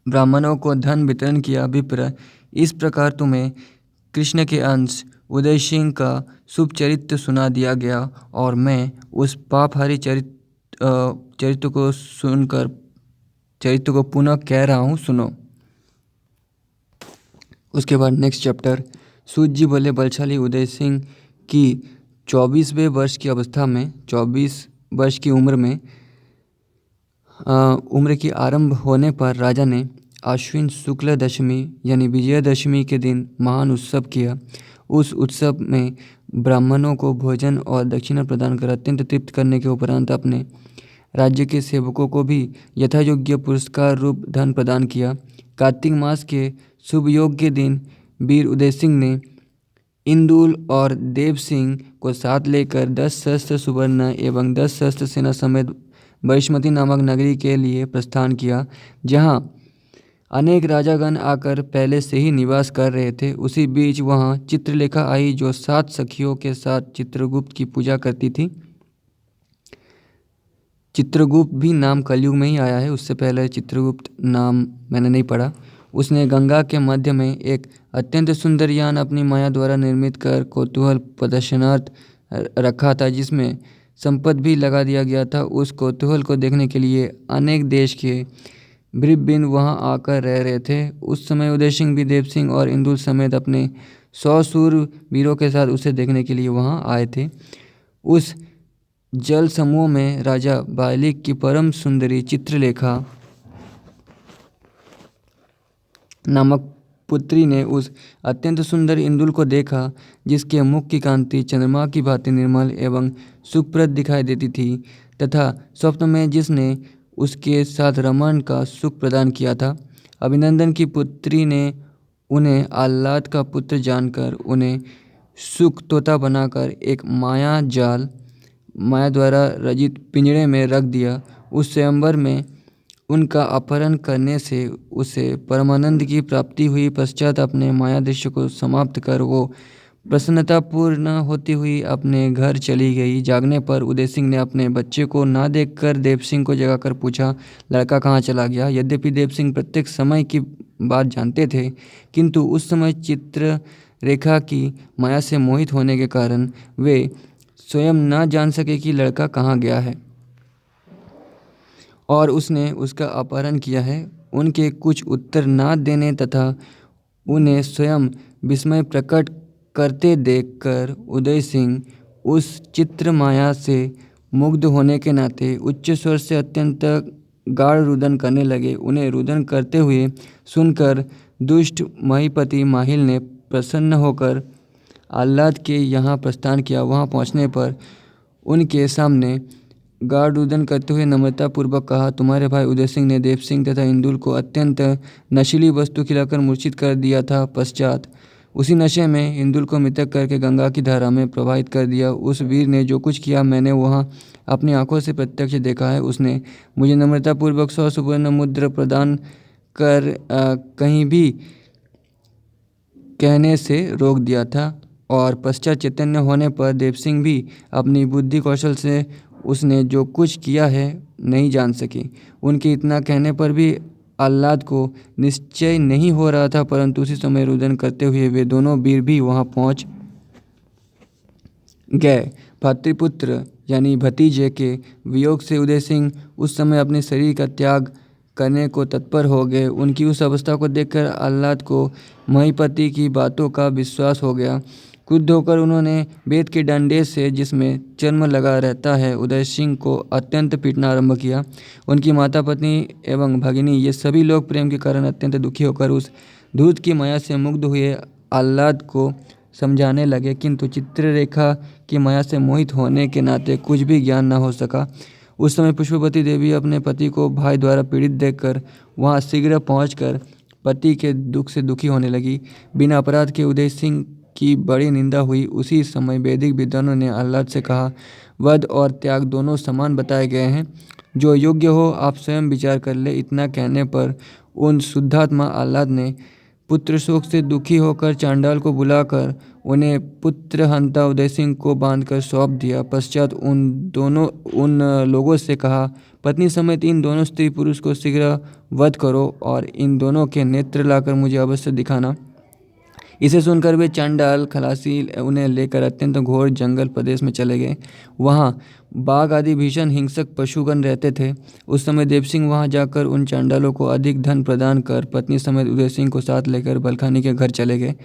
ब्राह्मणों को धन वितरण किया। विप्र, इस प्रकार तुम्हें कृष्ण के अंश उदय सिंह का शुभ चरित्र सुना दिया गया और मैं उस पापहारी चरित्र को पुनः कह रहा हूँ, सुनो। उसके बाद नेक्स्ट चैप्टर। सूत जी बोले, बलशाली उदय सिंह की 24वें वर्ष की अवस्था में 24 वर्ष की उम्र की आरंभ होने पर राजा ने आश्विन शुक्ल दशमी यानी विजयदशमी के दिन महान उत्सव किया। उस उत्सव में ब्राह्मणों को भोजन और दक्षिणा प्रदान कर अत्यंत तृप्त करने के उपरांत अपने राज्य के सेवकों को भी यथायोग्य पुरस्कार रूप धन प्रदान किया। कार्तिक मास के शुभ योग के दिन वीर उदय सिंह ने इंदुल और देव सिंह को साथ लेकर 10 सहस्त्र सुवर्ण एवं 10 सहस्त्र सेना समेत वैष्मती नामक नगरी के लिए प्रस्थान किया, जहां अनेक राजागण आकर पहले से ही निवास कर रहे थे। उसी बीच वहां चित्रलेखा आई, जो 7 सखियों के साथ चित्रगुप्त की पूजा करती थी। चित्रगुप्त भी नाम कलयुग में ही आया है, उससे पहले चित्रगुप्त नाम मैंने नहीं पढ़ा। उसने गंगा के मध्य में एक अत्यंत सुंदर यान अपनी माया द्वारा निर्मित कर कौतूहल प्रदर्शनार्थ रखा था, जिसमें संपद भी लगा दिया गया था। उस कौतूहल को देखने के लिए अनेक देश के भृबिन वहां आकर रह रहे थे। उस समय उदय सिंह भी देव सिंह और इंदुल समेत अपने 100 शूर वीरों के साथ उसे देखने के लिए वहां आए थे। उस जल समूह में राजा बालिक की परम सुंदरी चित्रलेखा नामक पुत्री ने उस अत्यंत सुंदर इंदुल को देखा, जिसके मुख की कांति चंद्रमा की भांति निर्मल एवं सुखप्रद दिखाई देती थी, तथा स्वप्न में जिसने उसके साथ रमन का सुख प्रदान किया था। अभिनंदन की पुत्री ने उन्हें आह्लाद का पुत्र जानकर उन्हें सुख तोता बनाकर एक माया द्वारा रचित पिंजरे में रख दिया। उस स्वयंवर में उनका अपहरण करने से उसे परमानंद की प्राप्ति हुई। पश्चात अपने माया दृश्य को समाप्त कर वो प्रसन्नतापूर्ण होती हुई अपने घर चली गई। जागने पर उदय सिंह ने अपने बच्चे को ना देखकर देव सिंह को जगाकर पूछा, लड़का कहाँ चला गया? यद्यपि देव सिंह प्रत्येक समय की बात जानते थे, किंतु उस समय चित्ररेखा की माया से मोहित होने के कारण वे स्वयं ना जान सके कि लड़का कहाँ गया है और उसने उसका अपहरण किया है। उनके कुछ उत्तर ना देने तथा उन्हें स्वयं विस्मय प्रकट करते देखकर उदय सिंह उस चित्र माया से मुग्ध होने के नाते उच्च स्वर से अत्यंत गाढ़ रुदन करने लगे। उन्हें रुदन करते हुए सुनकर दुष्ट महीपति माहिल ने प्रसन्न होकर आह्लाद के यहाँ प्रस्थान किया। वहाँ पहुँचने पर उनके सामने गाढ़ रुदन करते हुए नम्रतापूर्वक कहा, तुम्हारे भाई उदय सिंह ने देव सिंह तथा इंदुल को अत्यंत नशीली वस्तु खिलाकर मूर्छित कर दिया था। पश्चात उसी नशे में इंदुल को मृतक करके गंगा की धारा में प्रवाहित कर दिया। उस वीर ने जो कुछ किया मैंने वहाँ अपनी आंखों से प्रत्यक्ष देखा है। उसने मुझे नम्रतापूर्वक 100 सुवर्ण मुद्रा प्रदान कर कहीं भी कहने से रोक दिया था और पश्चात चैतन्य होने पर देव सिंह भी अपनी बुद्धि कौशल से उसने जो कुछ किया है नहीं जान सके। उनके इतना कहने पर भी आह्लाद को निश्चय नहीं हो रहा था, परंतु उसी समय रुदन करते हुए वे दोनों वीर भी वहां पहुंच गए। भातृपुत्र यानी भतीजे के वियोग से उदय सिंह उस समय अपने शरीर का त्याग करने को तत्पर हो गए। उनकी उस अवस्था को देखकर आह्लाद को महीपति की बातों का विश्वास हो गया। क्रुद्ध होकर उन्होंने वेद के डंडे से, जिसमें चर्म लगा रहता है, उदय सिंह को अत्यंत पीटना आरंभ किया। उनकी माता, पत्नी एवं भगिनी ये सभी लोग प्रेम के कारण अत्यंत दुखी होकर उस धूर्त की माया से मुग्ध हुए आह्लाद को समझाने लगे, किंतु चित्ररेखा की माया से मोहित होने के नाते कुछ भी ज्ञान न हो सका। उस समय पुष्पवती देवी अपने पति को भाई द्वारा पीड़ित देखकर वहां शीघ्र पहुंचकर पति के दुख से दुखी होने लगी। बिना अपराध के उदय सिंह की बड़ी निंदा हुई। उसी समय वैदिक विद्वानों ने आह्लाद से कहा, वध और त्याग दोनों समान बताए गए हैं, जो योग्य हो आप स्वयं विचार कर ले। इतना कहने पर उन शुद्धात्मा आह्लाद ने पुत्र शोक से दुखी होकर चांडाल को बुलाकर उन्हें पुत्र हंता उदय सिंह को बांधकर सौंप दिया। पश्चात उन लोगों से कहा, पत्नी समेत इन दोनों स्त्री पुरुष को शीघ्र वध करो और इन दोनों के नेत्र लाकर मुझे अवश्य दिखाना। इसे सुनकर वे चांडाल खलासी उन्हें लेकर अत्यंत घोर जंगल प्रदेश में चले गए। वहाँ बाघ आदि भीषण हिंसक पशुगण रहते थे। उस समय देवसिंह वहाँ जाकर उन चांडालों को अधिक धन प्रदान कर पत्नी समेत उदय सिंह को साथ लेकर बलखानी के घर चले गए।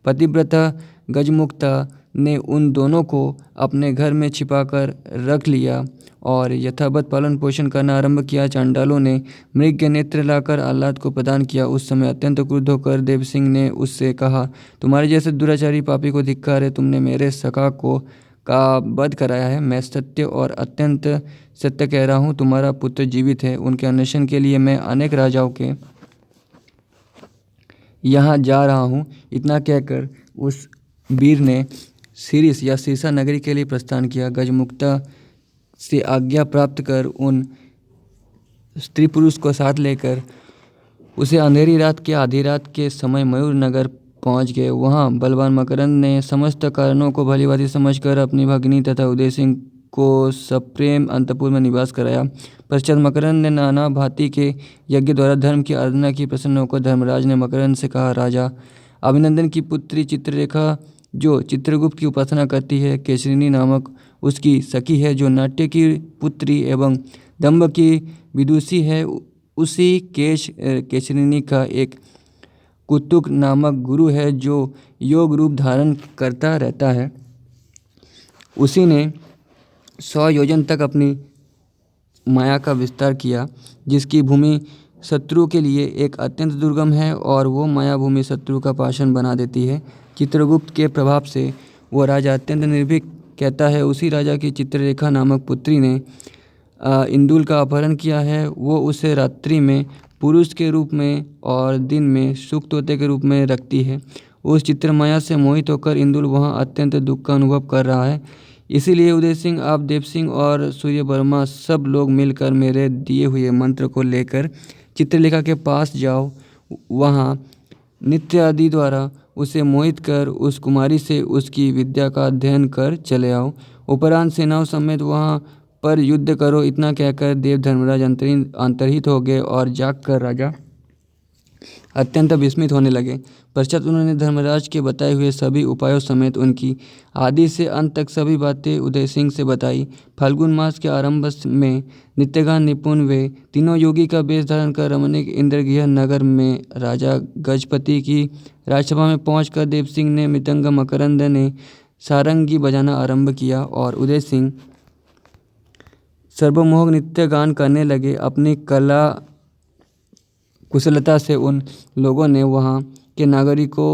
पतिव्रता गजमुक्ता ने उन दोनों को अपने घर में छिपाकर रख लिया और यथावत पालन पोषण करना आरंभ किया। चांडालों ने मृग के नेत्र लाकर आह्लाद को प्रदान किया। उस समय अत्यंत क्रुद्ध होकर देवसिंह ने उससे कहा, तुम्हारे जैसे दुराचारी पापी को धिक्कार है। तुमने मेरे सखा का वध कराया है। मैं सत्य और अत्यंत सत्य कह रहा हूँ, तुम्हारा पुत्र जीवित है। उनके अन्वेषण के लिए मैं अनेक राजाओं के यहाँ जा रहा हूँ। इतना कहकर उस वीर ने सीरिस या सीरसा नगरी के लिए प्रस्थान किया। गजमुक्ता से आज्ञा प्राप्त कर उन स्त्री पुरुष को साथ लेकर उसे अंधेरी रात के आधी रात के समय मयूर नगर पहुंच गए। वहां बलवान मकरंद ने समस्त कारणों को भलीभांति समझकर अपनी भगिनी तथा उदय सिंह को सप्रेम अंतपुर में निवास कराया। पश्चात मकरंद ने नाना भांति के यज्ञ द्वारा धर्म की आराधना की। प्रसन्न होकर धर्मराज ने मकरंद से कहा, राजा, अभिनंदन की पुत्री चित्ररेखा जो चित्रगुप्त की उपासना करती है, केशरिनी नामक उसकी सखी है, जो नाट्य की पुत्री एवं दंभ की विदुषी है, उसी केशरिनी का एक कुतुक नामक गुरु है, जो योग रूप धारण करता रहता है। उसी ने 100 योजन तक अपनी माया का विस्तार किया, जिसकी भूमि शत्रु के लिए एक अत्यंत दुर्गम है और वो माया भूमि शत्रु का पाषाण बना देती है। चित्रगुप्त के प्रभाव से वो राजा अत्यंत निर्भीक कहता है। उसी राजा की चित्ररेखा नामक पुत्री ने इंदुल का अपहरण किया है। वो उसे रात्रि में पुरुष के रूप में और दिन में सुख तोते के रूप में रखती है। उस चित्रमाया से मोहित होकर इंदुल वहाँ अत्यंत दुख का अनुभव कर रहा है। इसीलिए उदय सिंह, आप देव सिंह और सूर्यवर्मा सब लोग मिलकर मेरे दिए हुए मंत्र को लेकर चित्रलेखा के पास जाओ। वहाँ नित्य आदि द्वारा उसे मोहित कर उस कुमारी से उसकी विद्या का अध्ययन कर चले आओ। उपरांत सेनाओं समेत वहाँ पर युद्ध करो। इतना कहकर देव धर्मराज अंतर्हित हो गए और जागकर राजा अत्यंत विस्मित होने लगे। पश्चात उन्होंने धर्मराज के बताए हुए सभी उपायों समेत उनकी आदि से अंत तक सभी बातें उदय सिंह से बताई। फाल्गुन मास के आरंभ में नित्यगान निपुण वे तीनों योगी का वेश धारण कर रमणीक इंद्रगृह नगर में राजा गजपति की राजसभा में पहुंचकर देव सिंह ने मृदंग, मकरंद ने सारंगी बजाना आरंभ किया और उदय सिंह सर्वमोहक नित्य गान करने लगे। अपनी कला कुशलता से उन लोगों ने वहाँ के नागरिकों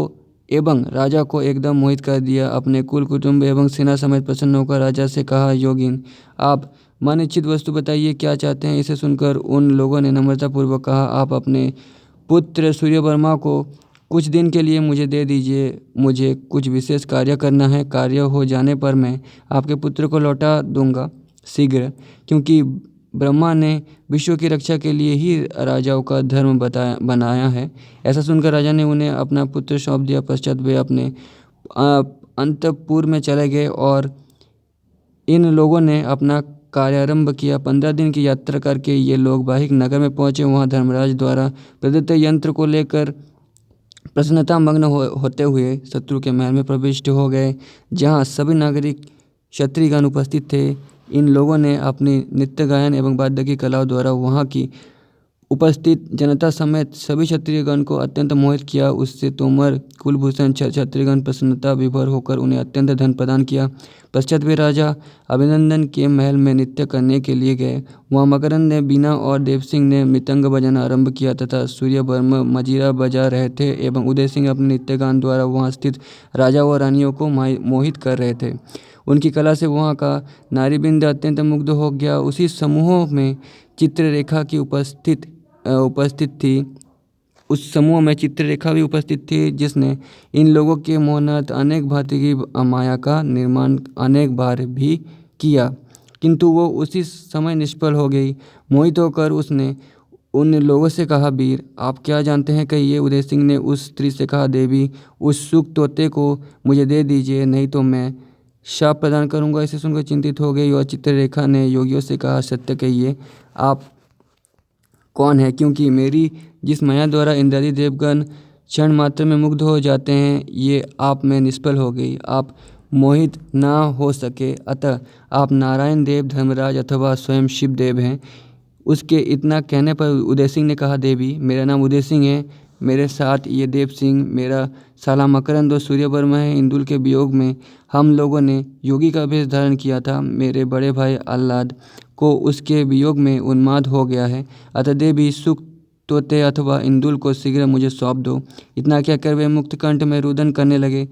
एवं राजा को एकदम मोहित कर दिया। अपने कुल कुटुंब एवं सेना समेत प्रसन्न होकर राजा से कहा, योगिन, आप मन इच्छित वस्तु बताइए, क्या चाहते हैं। इसे सुनकर उन लोगों ने नम्रतापूर्वक कहा, आप अपने पुत्र सूर्यवर्मा को कुछ दिन के लिए मुझे दे दीजिए। मुझे कुछ विशेष कार्य करना है। कार्य हो जाने पर मैं आपके पुत्र को लौटा दूंगा शीघ्र, क्योंकि ब्रह्मा ने विश्व की रक्षा के लिए ही राजाओं का धर्म बनाया है। ऐसा सुनकर राजा ने उन्हें अपना पुत्र सौंप दिया। पश्चात वे अपने अंतपुर में चले गए और इन लोगों ने अपना कार्यारंभ किया। 15 दिन की यात्रा करके ये लोग वाहिक नगर में पहुंचे। वहां धर्मराज द्वारा प्रदत्त यंत्र को लेकर प्रसन्नता मग्न होते हुए शत्रु के महल में प्रविष्ट हो गए, जहां सभी नागरिक क्षत्रियगण उपस्थित थे। इन लोगों ने अपनी नित्य गायन एवं वाद्य की कलाओं द्वारा वहाँ की उपस्थित जनता समेत सभी क्षत्रियगण को अत्यंत मोहित किया। उससे तोमर कुलभूषण क्षत्रियगण प्रसन्नता विभोर होकर उन्हें अत्यंत धन प्रदान किया। पश्चात वे राजा अभिनंदन के महल में नृत्य करने के लिए गए। वहाँ मकरंद ने बीना और देवसिंह ने मृदंग बजाना आरंभ किया तथा सूर्यवर्मा मजीरा बजा रहे थे एवं उदय सिंह अपने नृत्य गान द्वारा वहाँ स्थित राजा व रानियों को मोहित कर रहे थे। उनकी कला से वहाँ का नारीवृंद अत्यंत मुग्ध हो गया। उसी समूह में चित्ररेखा की उपस्थित थी। उस समूह में चित्ररेखा भी उपस्थित थी, जिसने इन लोगों के मोहनार्थ अनेक भांति की माया का निर्माण अनेक बार भी किया, किंतु वो उसी समय निष्फल हो गई। मोहित होकर उसने उन लोगों से कहा, वीर आप क्या जानते हैं कहिए। उदय सिंह ने उस स्त्री से कहा, देवी उस सुख तोते को मुझे दे दीजिए, नहीं तो मैं शाप प्रदान करूंगा। इसे सुनकर चिंतित हो गई और चित्ररेखा ने योगियों से कहा, सत्य कहिए आप कौन है, क्योंकि मेरी जिस माया द्वारा इंद्रादि देवगण क्षण मात्र में मुग्ध हो जाते हैं, ये आप में निष्फल हो गई। आप मोहित ना हो सके, अतः आप नारायण देव, धर्मराज अथवा स्वयं शिव देव हैं। उसके इतना कहने पर उदय सिंह ने कहा, देवी मेरा नाम उदय सिंह है, मेरे साथ ये देव सिंह, मेरा साला मकरंद और सूर्यवर्मा है। इंदुल के वियोग में हम लोगों ने योगी का भेष धारण किया था। मेरे बड़े भाई आह्लाद को उसके वियोग में उन्माद हो गया है, अतः देवी सुख तोते अथवा इंदुल को शीघ्र मुझे सौंप दो। इतना कहकर वे मुक्त कंठ में रुदन करने लगे।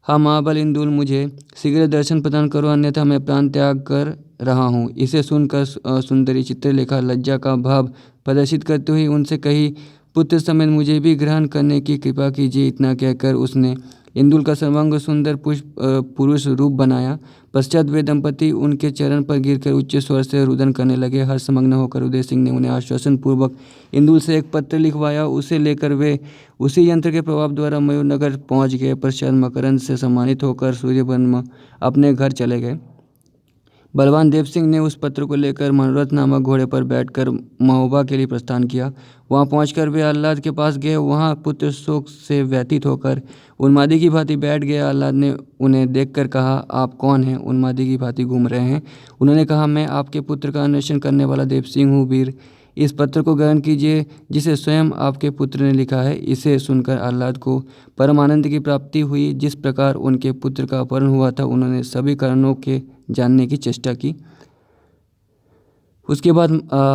हाँ महाबल इंदुल, मुझे शीघ्र दर्शन प्रदान करो, अन्यथा मैं प्राण त्याग कर रहा हूँ। इसे सुनकर सुंदरी चित्रलेखा लज्जा का भाव प्रदर्शित करते हुए उनसे कही, पुत्र समेत मुझे भी ग्रहण करने की कृपा कीजिए। इतना कहकर उसने इंदुल का सर्वांग सुंदर पुरुष रूप बनाया। पश्चात वे दंपति उनके चरण पर गिरकर उच्च स्वर से रुदन करने लगे। हर्षमग्न होकर उदय सिंह ने उन्हें आश्वासन पूर्वक इंदुल से एक पत्र लिखवाया। उसे लेकर वे उसी यंत्र के प्रभाव द्वारा मयूरनगर पहुंच गए। पश्चात मकरंद से सम्मानित होकर सूर्यवर्मा अपने घर चले गए। बलवान देव सिंह ने उस पत्र को लेकर मनोरथ नामक घोड़े पर बैठकर महोबा के लिए प्रस्थान किया। वहां पहुंचकर वे आह्लाद के पास गए। वहां पुत्र शोक से व्यतीत होकर उन्मादी की भांति बैठ गया। आह्लाद ने उन्हें देखकर कहा, आप कौन हैं, उन्मादी की भांति घूम रहे हैं। उन्होंने कहा, मैं आपके पुत्र का अन्वेषण करने वाला देव सिंह हूँ। वीर इस पत्र को ग्रहण कीजिए, जिसे स्वयं आपके पुत्र ने लिखा है। इसे सुनकर आह्लाद को परम आनंद की प्राप्ति हुई। जिस प्रकार उनके पुत्र का अपहरण हुआ था, उन्होंने सभी कारणों के जानने की चेष्टा की। उसके बाद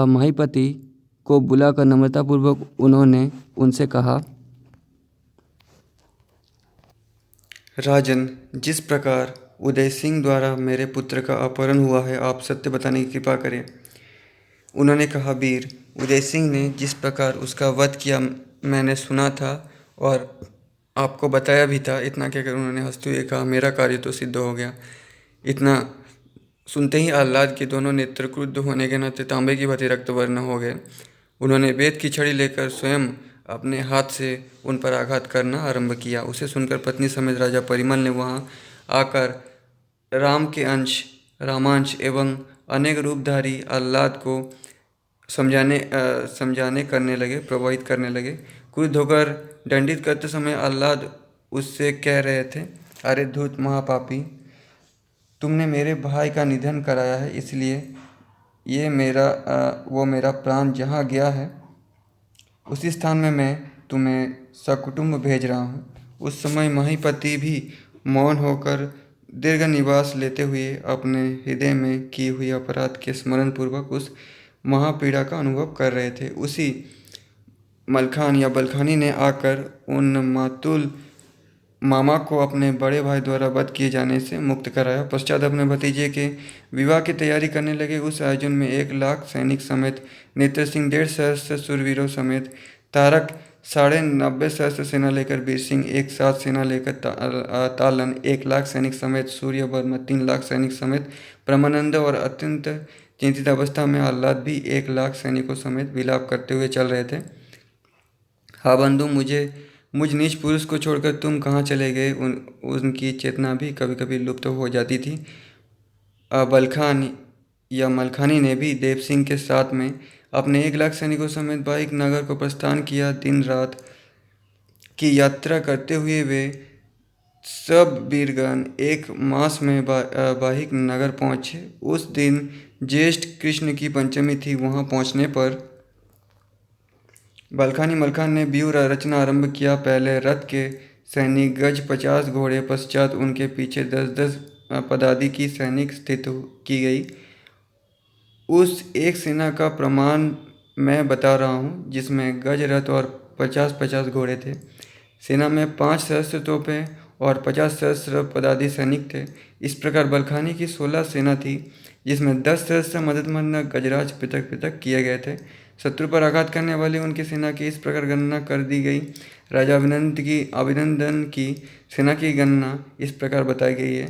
माहिपति को बुलाकर नम्रतापूर्वक उन्होंने उनसे कहा, राजन, जिस प्रकार उदय सिंह द्वारा मेरे पुत्र का अपहरण हुआ है, आप सत्य बताने की कृपा करें। उन्होंने कहा, वीर उदय सिंह ने जिस प्रकार उसका वध किया मैंने सुना था और आपको बताया भी था। इतना कहकर उन्होंने हंसते हुए कहा, मेरा कार्य तो सिद्ध हो गया। इतना सुनते ही आह्लाद के दोनों नेत्र क्रुद्ध होने के नाते तांबे की भांति रक्तवर्ण हो गए। उन्होंने वेद की छड़ी लेकर स्वयं अपने हाथ से उन पर आघात करना आरंभ किया। उसे सुनकर पत्नी समेत राजा परिमल ने वहाँ आकर राम के अंश, रामांश एवं अनेक रूपधारी आह्लाद को समझाने करने लगे, प्रभावित करने लगे। क्रुद्ध होकर दंडित करते समय आह्लाद उससे कह रहे थे, अरे धूर्त महापापी, तुमने मेरे भाई का निधन कराया है, इसलिए ये मेरा प्राण जहाँ गया है उसी स्थान में मैं तुम्हें सकुटुंब भेज रहा हूँ। उस समय महीपति भी मौन होकर दीर्घ निवास लेते हुए अपने हृदय में की हुई अपराध के स्मरण पूर्वक उस महापीड़ा का अनुभव कर रहे थे। उसी मलखान या बलखानी ने आकर उन मातुल मामा को अपने बड़े भाई द्वारा वध किए जाने से मुक्त कराया। पश्चात अपने भतीजे के विवाह की तैयारी करने लगे। उस आयोजन में 1,00,000 सैनिक समेत नेत्र सिंह 1.5 सहस्त्र शूरवीरों समेत तारक 90.5 सहस्त्र सेना लेकर वीर सिंह एक साथ सेना लेकर तालन 1,00,000 सैनिक समेत सूर्यवर्मा 3,00,000 सैनिक समेत परमानंद और अत्यंत चिंतित अवस्था में आह्लाद भी 1,00,000 सैनिकों समेत विलाप करते हुए चल रहे थे। हाँ बंधु, मुझ नीच पुरुष को छोड़कर तुम कहाँ चले गए। उनकी चेतना भी कभी कभी लुप्त हो जाती थी। बलखान या मलखानी ने भी देव सिंह के साथ में अपने 1,00,000 सैनिकों समेत बाहिक नगर को प्रस्थान किया। दिन रात की यात्रा करते हुए वे सब वीरगण 1 मास में बाहिक नगर पहुँचे। उस दिन ज्येष्ठ कृष्ण की पंचमी थी। वहाँ पहुँचने पर बलखानी मलखान ने व्यूह रचना आरंभ किया। पहले रथ के सैनिक गज 50 घोड़े, पश्चात उनके पीछे 10-10 पदाति की सैनिक स्थित की गई। उस एक सेना का प्रमाण मैं बता रहा हूँ जिसमें गज रथ और 50-50 घोड़े थे। सेना में 5 सहस्त्र तोपें और 50 सहस्त्र पदाति सैनिक थे। इस प्रकार बलखानी की 16 सेना थी जिसमें 10 सहस्त्र मददमंद गजराज पृथक पृथक किए गए थे। शत्रु पर आघात करने वाली उनकी सेना की इस प्रकार गणना कर दी गई। राजा अभिनंदन की सेना की गणना इस प्रकार बताई गई है।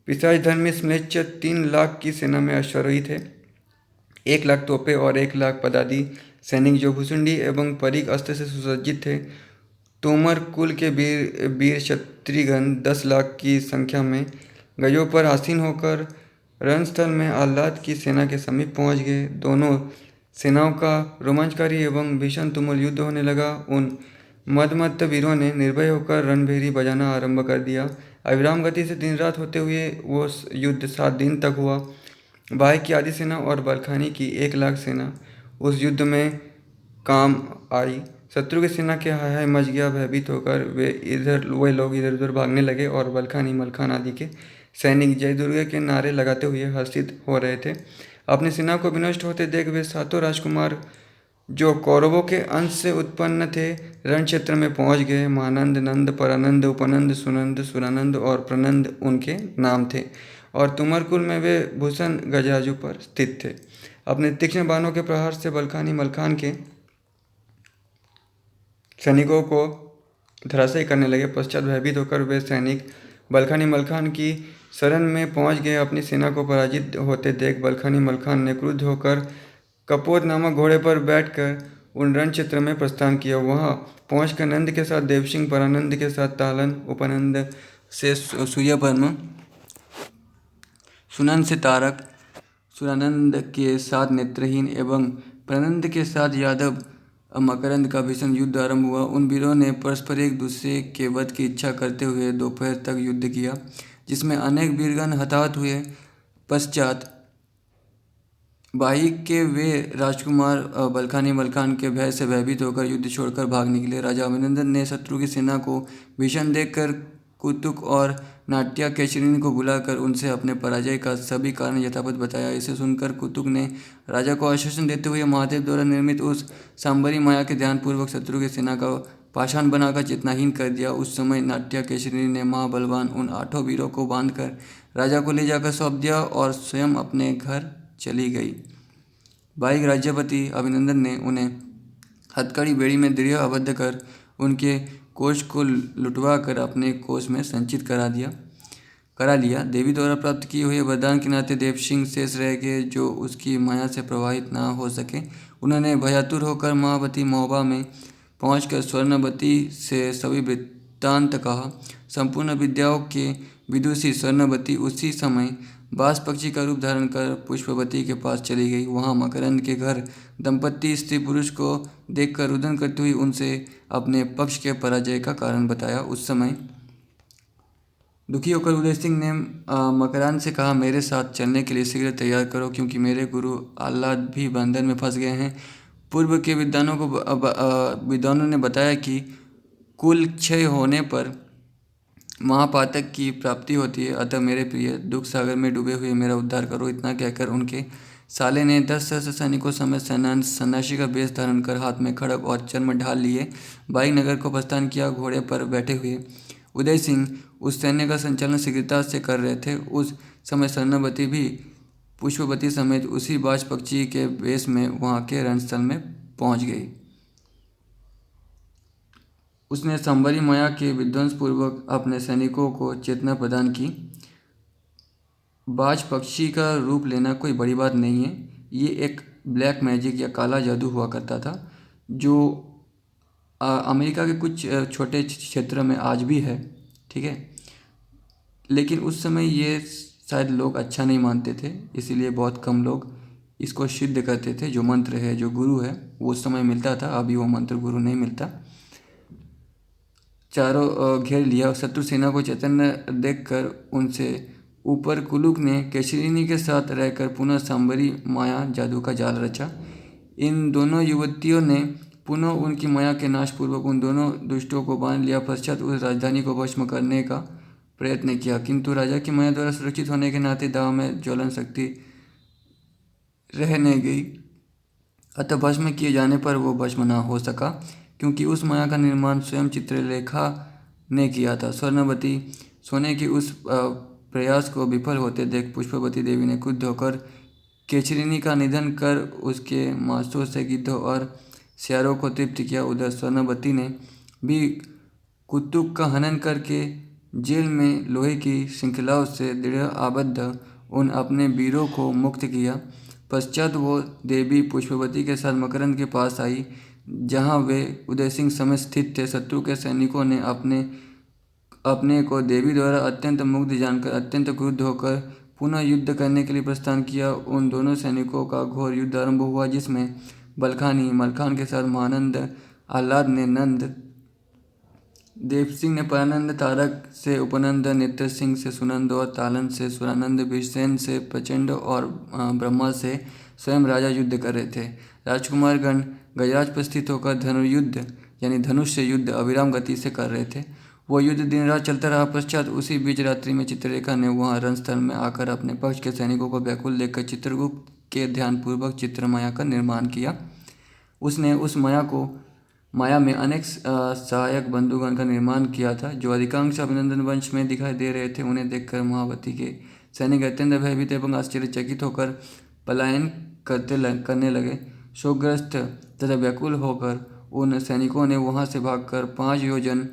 पिशाच धर्मी म्लेच्छ 3 लाख की सेना में अश्वारोही थे, 1 लाख तोपें और 1 लाख पदाति सैनिक जो भुसुंडी एवं परिघ अस्त्र से सुसज्जित थे। तोमर कुल के वीर क्षत्रियगण 10 लाख की संख्या में गजों पर आसीन होकर रणस्थल में आह्लाद की सेना के समीप पहुंच गए। दोनों सेनाओं का रोमांचकारी एवं भीषण तुमुल युद्ध होने लगा। उन मदमत्त वीरों ने निर्भय होकर रणभेरी बजाना आरंभ कर दिया। अविराम गति से दिन रात होते हुए वो युद्ध 7 दिन तक हुआ। भाई की आधी सेना और बलखानी की 1 लाख सेना उस युद्ध में काम आई। शत्रु की सेना के हाय हाय मच गया। भयभीत होकर वे लोग इधर उधर भागने लगे और बलखानी मलखान आदि के सैनिक जय दुर्गे के नारे लगाते हुए हर्षित हो रहे थे। अपनी सेना को विनष्ट होते देख वे सातों राजकुमार जो कौरवों के अंश से उत्पन्न थे रण क्षेत्र में पहुंच गए। महानंद, नंद, परानंद, उपनंद, सुनंद, सुरानंद और प्रनंद उनके नाम थे और तुमरकुल में वे भूषण गजराजों पर स्थित थे। अपने तीक्ष्ण बाणों के प्रहार से बलखानी मलखान के सैनिकों को धराशायी करने लगे। पश्चात भयभीत होकर वे सैनिक बलखानी मलखान की शरण में पहुंच गए। अपनी सेना को पराजित होते देख बलखानी मलखान ने क्रुद्ध होकर कपोत नामक घोड़े पर बैठकर उन रण क्षेत्र में प्रस्थान किया। वहां पहुंचकर नंद के साथ देवसिंह, परानंद के साथ तालन, उपनंद से सूर्यवर्मा, सुनंद से तारक, सुरानंद के साथ नेत्रहीन एवं प्रनंद के साथ यादव मकरंद का भीषण युद्ध आरंभ हुआ। उन वीरों ने परस्पर एक दूसरे के वध की इच्छा करते हुए दोपहर तक युद्ध किया जिसमें अनेक वीरगण हताहत हुए। पश्चात बाहिक के वे राजकुमार बलखानी मलखान के भय से भयभीत होकर युद्ध छोड़कर भाग निकले। राजा अभिनंदन ने शत्रु की सेना को भीषण देखकर कुतुक और नाट्या केशरिनी को बुलाकर उनसे अपने पराजय का सभी कारण यथावत बताया। इसे सुनकर कुतुक ने राजा को आश्वासन देते हुए महादेव द्वारा निर्मित उस सांबरी माया के ध्यानपूर्वक शत्रु की सेना का पाषाण बनाकर चेतनाहीन कर दिया। उस समय नाट्या केशरिनी ने महाबलवान उन 8 वीरों को बांधकर राजा को ले जाकर सौंप दिया और स्वयं अपने घर चली गई। बाइक राज्यपति अभिनंदन ने उन्हें हथकड़ी बेड़ी में दृढ़ आबद्ध कर उनके कोष को लुटवा कर अपने कोष में संचित करा लिया। देवी द्वारा प्राप्त किए हुए वरदान के नाते देवसिंह शेष रह गए जो उसकी माया से प्रभावित ना हो सके। उन्होंने भयातुर होकर महावती महोबा में पहुंचकर स्वर्णवती से सभी वृत्तांत कहा। संपूर्ण विद्याओं के विदुषी स्वर्णवती उसी समय बाज पक्षी का रूप धारण कर पुष्पवती के पास चली गई। वहां मकरंद के घर दंपत्ति स्त्री पुरुष को देखकर रुदन करती हुई उनसे अपने पक्ष के पराजय का कारण बताया। उस समय दुखी होकर उदय सिंह ने मकरान से कहा, मेरे साथ चलने के लिए शीघ्र तैयार करो क्योंकि मेरे गुरु आह्लाद भी बंधन में फंस गए हैं। पूर्व के विद्वानों ने बताया कि कुल क्षय होने पर महापातक की प्राप्ति होती है, अतः मेरे प्रिय दुख सागर में डूबे हुए मेरा उद्धार करो। इतना कहकर उनके साले ने 10 सहस्त्र सैनिकों समेत सन्यासी का वेश धारण कर हाथ में खड़ग और चर्म ढाल लिए बाई नगर को प्रस्थान किया। घोड़े पर बैठे हुए उदय सिंह उस सैन्य का संचालन शीघ्रता से कर रहे थे। उस समय स्वर्णवती भी पुष्पवती समेत उसी बाज पक्षी के वेश में वहाँ के रणस्थल में पहुँच गई। उसने संबरी माया के विध्वंस पूर्वक अपने सैनिकों को चेतना प्रदान की। बाज पक्षी का रूप लेना कोई बड़ी बात नहीं है। ये एक ब्लैक मैजिक या काला जादू हुआ करता था जो अमेरिका के कुछ छोटे क्षेत्र में आज भी है, ठीक है। लेकिन उस समय ये शायद लोग अच्छा नहीं मानते थे, इसीलिए बहुत कम लोग इसको सिद्ध करते थे। जो मंत्र है, जो गुरु है, वो उस समय मिलता था, अभी वो मंत्र गुरु नहीं मिलता। चारों घेर लिया। शत्रु सेना को चैतन्य देखकर उनसे ऊपर कुलुक ने केशरिनी के साथ रहकर पुनः सांबरी माया जादू का जाल रचा। इन दोनों युवतियों ने पुनः उनकी माया के नाश पूर्वक उन दोनों दुष्टों को बांध लिया। पश्चात उस राजधानी को भस्म करने का प्रयत्न किया, किंतु राजा की माया द्वारा सुरक्षित होने के नाते दाव में ज्वलन शक्ति रह नहीं गई, अतः भस्म किए जाने पर वो भस्म न हो सका, क्योंकि उस माया का निर्माण स्वयं चित्रलेखा ने किया था। स्वर्णवती सोने की उस प्रयास को विफल होते देख पुष्पवती देवी ने क्रुद्ध होकर केचरिनी का निधन कर उसके मांसों से गिद्धों और सियारों को तृप्त किया। उधर स्वर्णवती ने भी कुतुक का हनन करके जेल में लोहे की श्रृंखलाओं से दृढ़ आबद्ध उन अपने वीरों को मुक्त किया। पश्चात वो देवी पुष्पवती के साथ मकरंद के पास आई, जहाँ वे उदय सिंह समेत स्थित थे। शत्रु के सैनिकों ने अपने को देवी द्वारा अत्यंत मुग्ध जानकर अत्यंत क्रुद्ध होकर पुनः युद्ध करने के लिए प्रस्थान किया। उन दोनों सैनिकों का घोर युद्ध आरंभ हुआ, जिसमें बलखानी मलखान के साथ महानंद आह्लाद ने नंद, देव सिंह ने परानंद, तारक से उपनंद, नेत्र सिंह से सुनंद और तालन से सुरानंद, भीषसेन से प्रचंड और ब्रह्मा से स्वयं राजा युद्ध कर रहे थे। राजकुमार गण गजराज पर स्थित होकर धनुर्युद्ध यानी धनुष से युद्ध अविराम गति से कर रहे थे। वो युद्ध दिन रात चलता रहा। पश्चात उसी बीच रात्रि में चित्ररेखा ने वहाँ रणस्थल में आकर अपने पक्ष के सैनिकों को व्याकुल देखकर चित्रगुप्त के ध्यानपूर्वक चित्रमाया का निर्माण किया। उसने उस माया में अनेक सहायक बंधुगण का निर्माण किया था, जो अधिकांश अभिनंदन वंश में दिखाई दे रहे थे। उन्हें देखकर महावती के सैनिक अत्यंत भयभीत एवं आश्चर्यचकित होकर पलायन करने लगे। शोकग्रस्त तथा व्याकुल होकर उन सैनिकों ने वहां से भागकर 5 योजन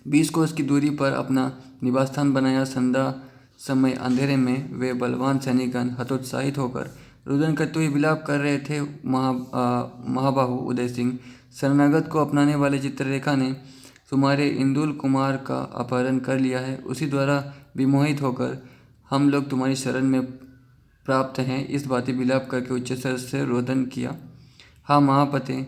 20 कोस की दूरी पर अपना निवास स्थान बनाया। संध्या समय अंधेरे में वे बलवान सैनिकगण हतोत्साहित होकर रुदन करते हुए विलाप कर रहे थे। महाबाहु उदय सिंह शरणागत को अपनाने वाले चित्ररेखा ने तुम्हारे इंदुल कुमार का अपहरण कर लिया है, उसी द्वारा विमोहित होकर हम लोग तुम्हारी शरण में प्राप्त हैं। इस बातें विलाप करके उच्च स्वर से रोदन किया। हाँ महापते,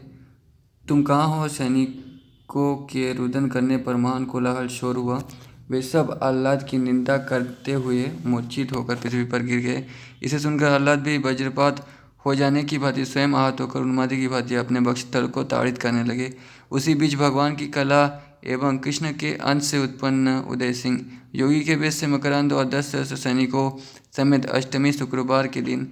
तुम कहाँ हो? सैनिकों के रुदन करने पर महान कोलाहल शोर हुआ। वे सब आह्लाद की निंदा करते हुए मूर्छित होकर पृथ्वी पर गिर गए। इसे सुनकर आह्लाद भी वज्रपात हो जाने की भांति स्वयं आहत होकर उन्मादी की भांति अपने वक्षस्थल को ताड़ित करने लगे। उसी बीच भगवान की कला एवं कृष्ण के अंश से उत्पन्न उदय सिंह योगी के वेश से मकरंद और 10 सहस्त्र सैनिकों समेत अष्टमी शुक्रवार के दिन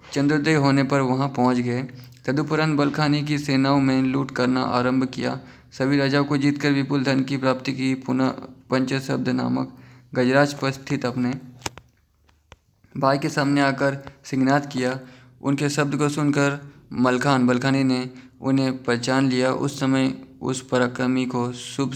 चंद्रोदय होने पर वहां पहुंच गए। तदुपरांत बलखानी की सेनाओं में लूट करना आरंभ किया। सभी राजाओं को जीतकर विपुल धन की प्राप्ति की। पुनः पंचशब्द नामक गजराज पर स्थित अपने भाई के सामने आकर सिंहनाद किया। उनके शब्द को सुनकर बलखानी ने उन्हें पहचान लिया। उस समय उस पराक्रमी को शुभ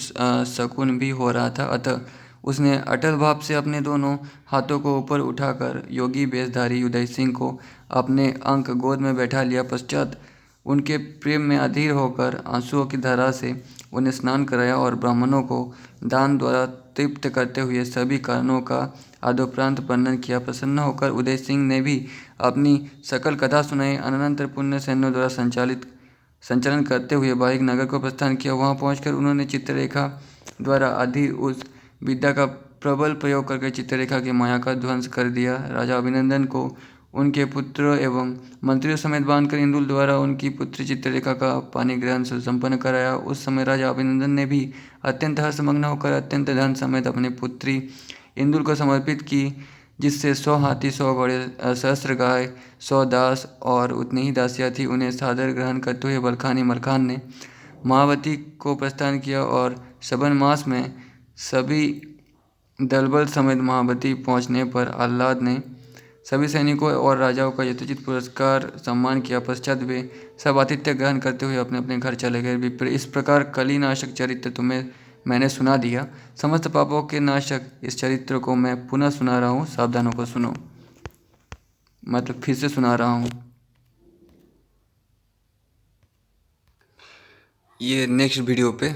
शकुन भी हो रहा था, अतः उसने अटल भाव से अपने दोनों हाथों को ऊपर उठाकर योगी वेशधारी उदय सिंह को अपने अंक गोद में बैठा लिया। पश्चात उनके प्रेम में अधीर होकर आंसुओं की धारा से उन्हें स्नान कराया और ब्राह्मणों को दान द्वारा तृप्त करते हुए सभी कारणों का आदोपरांत वर्णन किया। प्रसन्न होकर उदय सिंह ने भी अपनी सकल कथा सुनाई। अनंतर पुण्य सैन्यों द्वारा संचालन करते हुए बाहिक नगर को प्रस्थान किया। वहां पहुंचकर उन्होंने चित्ररेखा द्वारा अधीर उस विद्या का प्रबल प्रयोग करके चित्ररेखा की माया का ध्वंस कर दिया। राजा अभिनंदन को उनके पुत्रों एवं मंत्रियों समेत बांधकर इंदुल द्वारा उनकी पुत्री चित्ररेखा का पानी ग्रहण संपन्न कराया। उस समय राजा अभिनंदन ने भी अत्यंत हर्षमग्न होकर अत्यंत धन समेत अपनी पुत्री इंदुल को समर्पित की, जिससे 100 हाथी, 100 घोड़े, 1000 गाय, 100 दास और उतनी ही दासियाँ थी। उन्हें सादर ग्रहण करते हुए बलखानी मलखान ने महावती को प्रस्थान किया और श्रवण मास में सभी दलबल समेत महावती पहुंचने पर आह्लाद ने सभी सैनिकों और राजाओं का यथोचित पुरस्कार सम्मान किया। पश्चात वे सब आतिथ्य ग्रहण करते हुए अपने अपने घर चले गए। विप्र, इस प्रकार कलिनाशक चरित्र तुम्हें मैंने सुना दिया। समस्त पापों के नाशक इस चरित्र को मैं पुनः सुना रहा हूँ, सावधान होकर सुनो। मतलब फिर से सुना रहा हूँ। ये नेक्स्ट वीडियो पे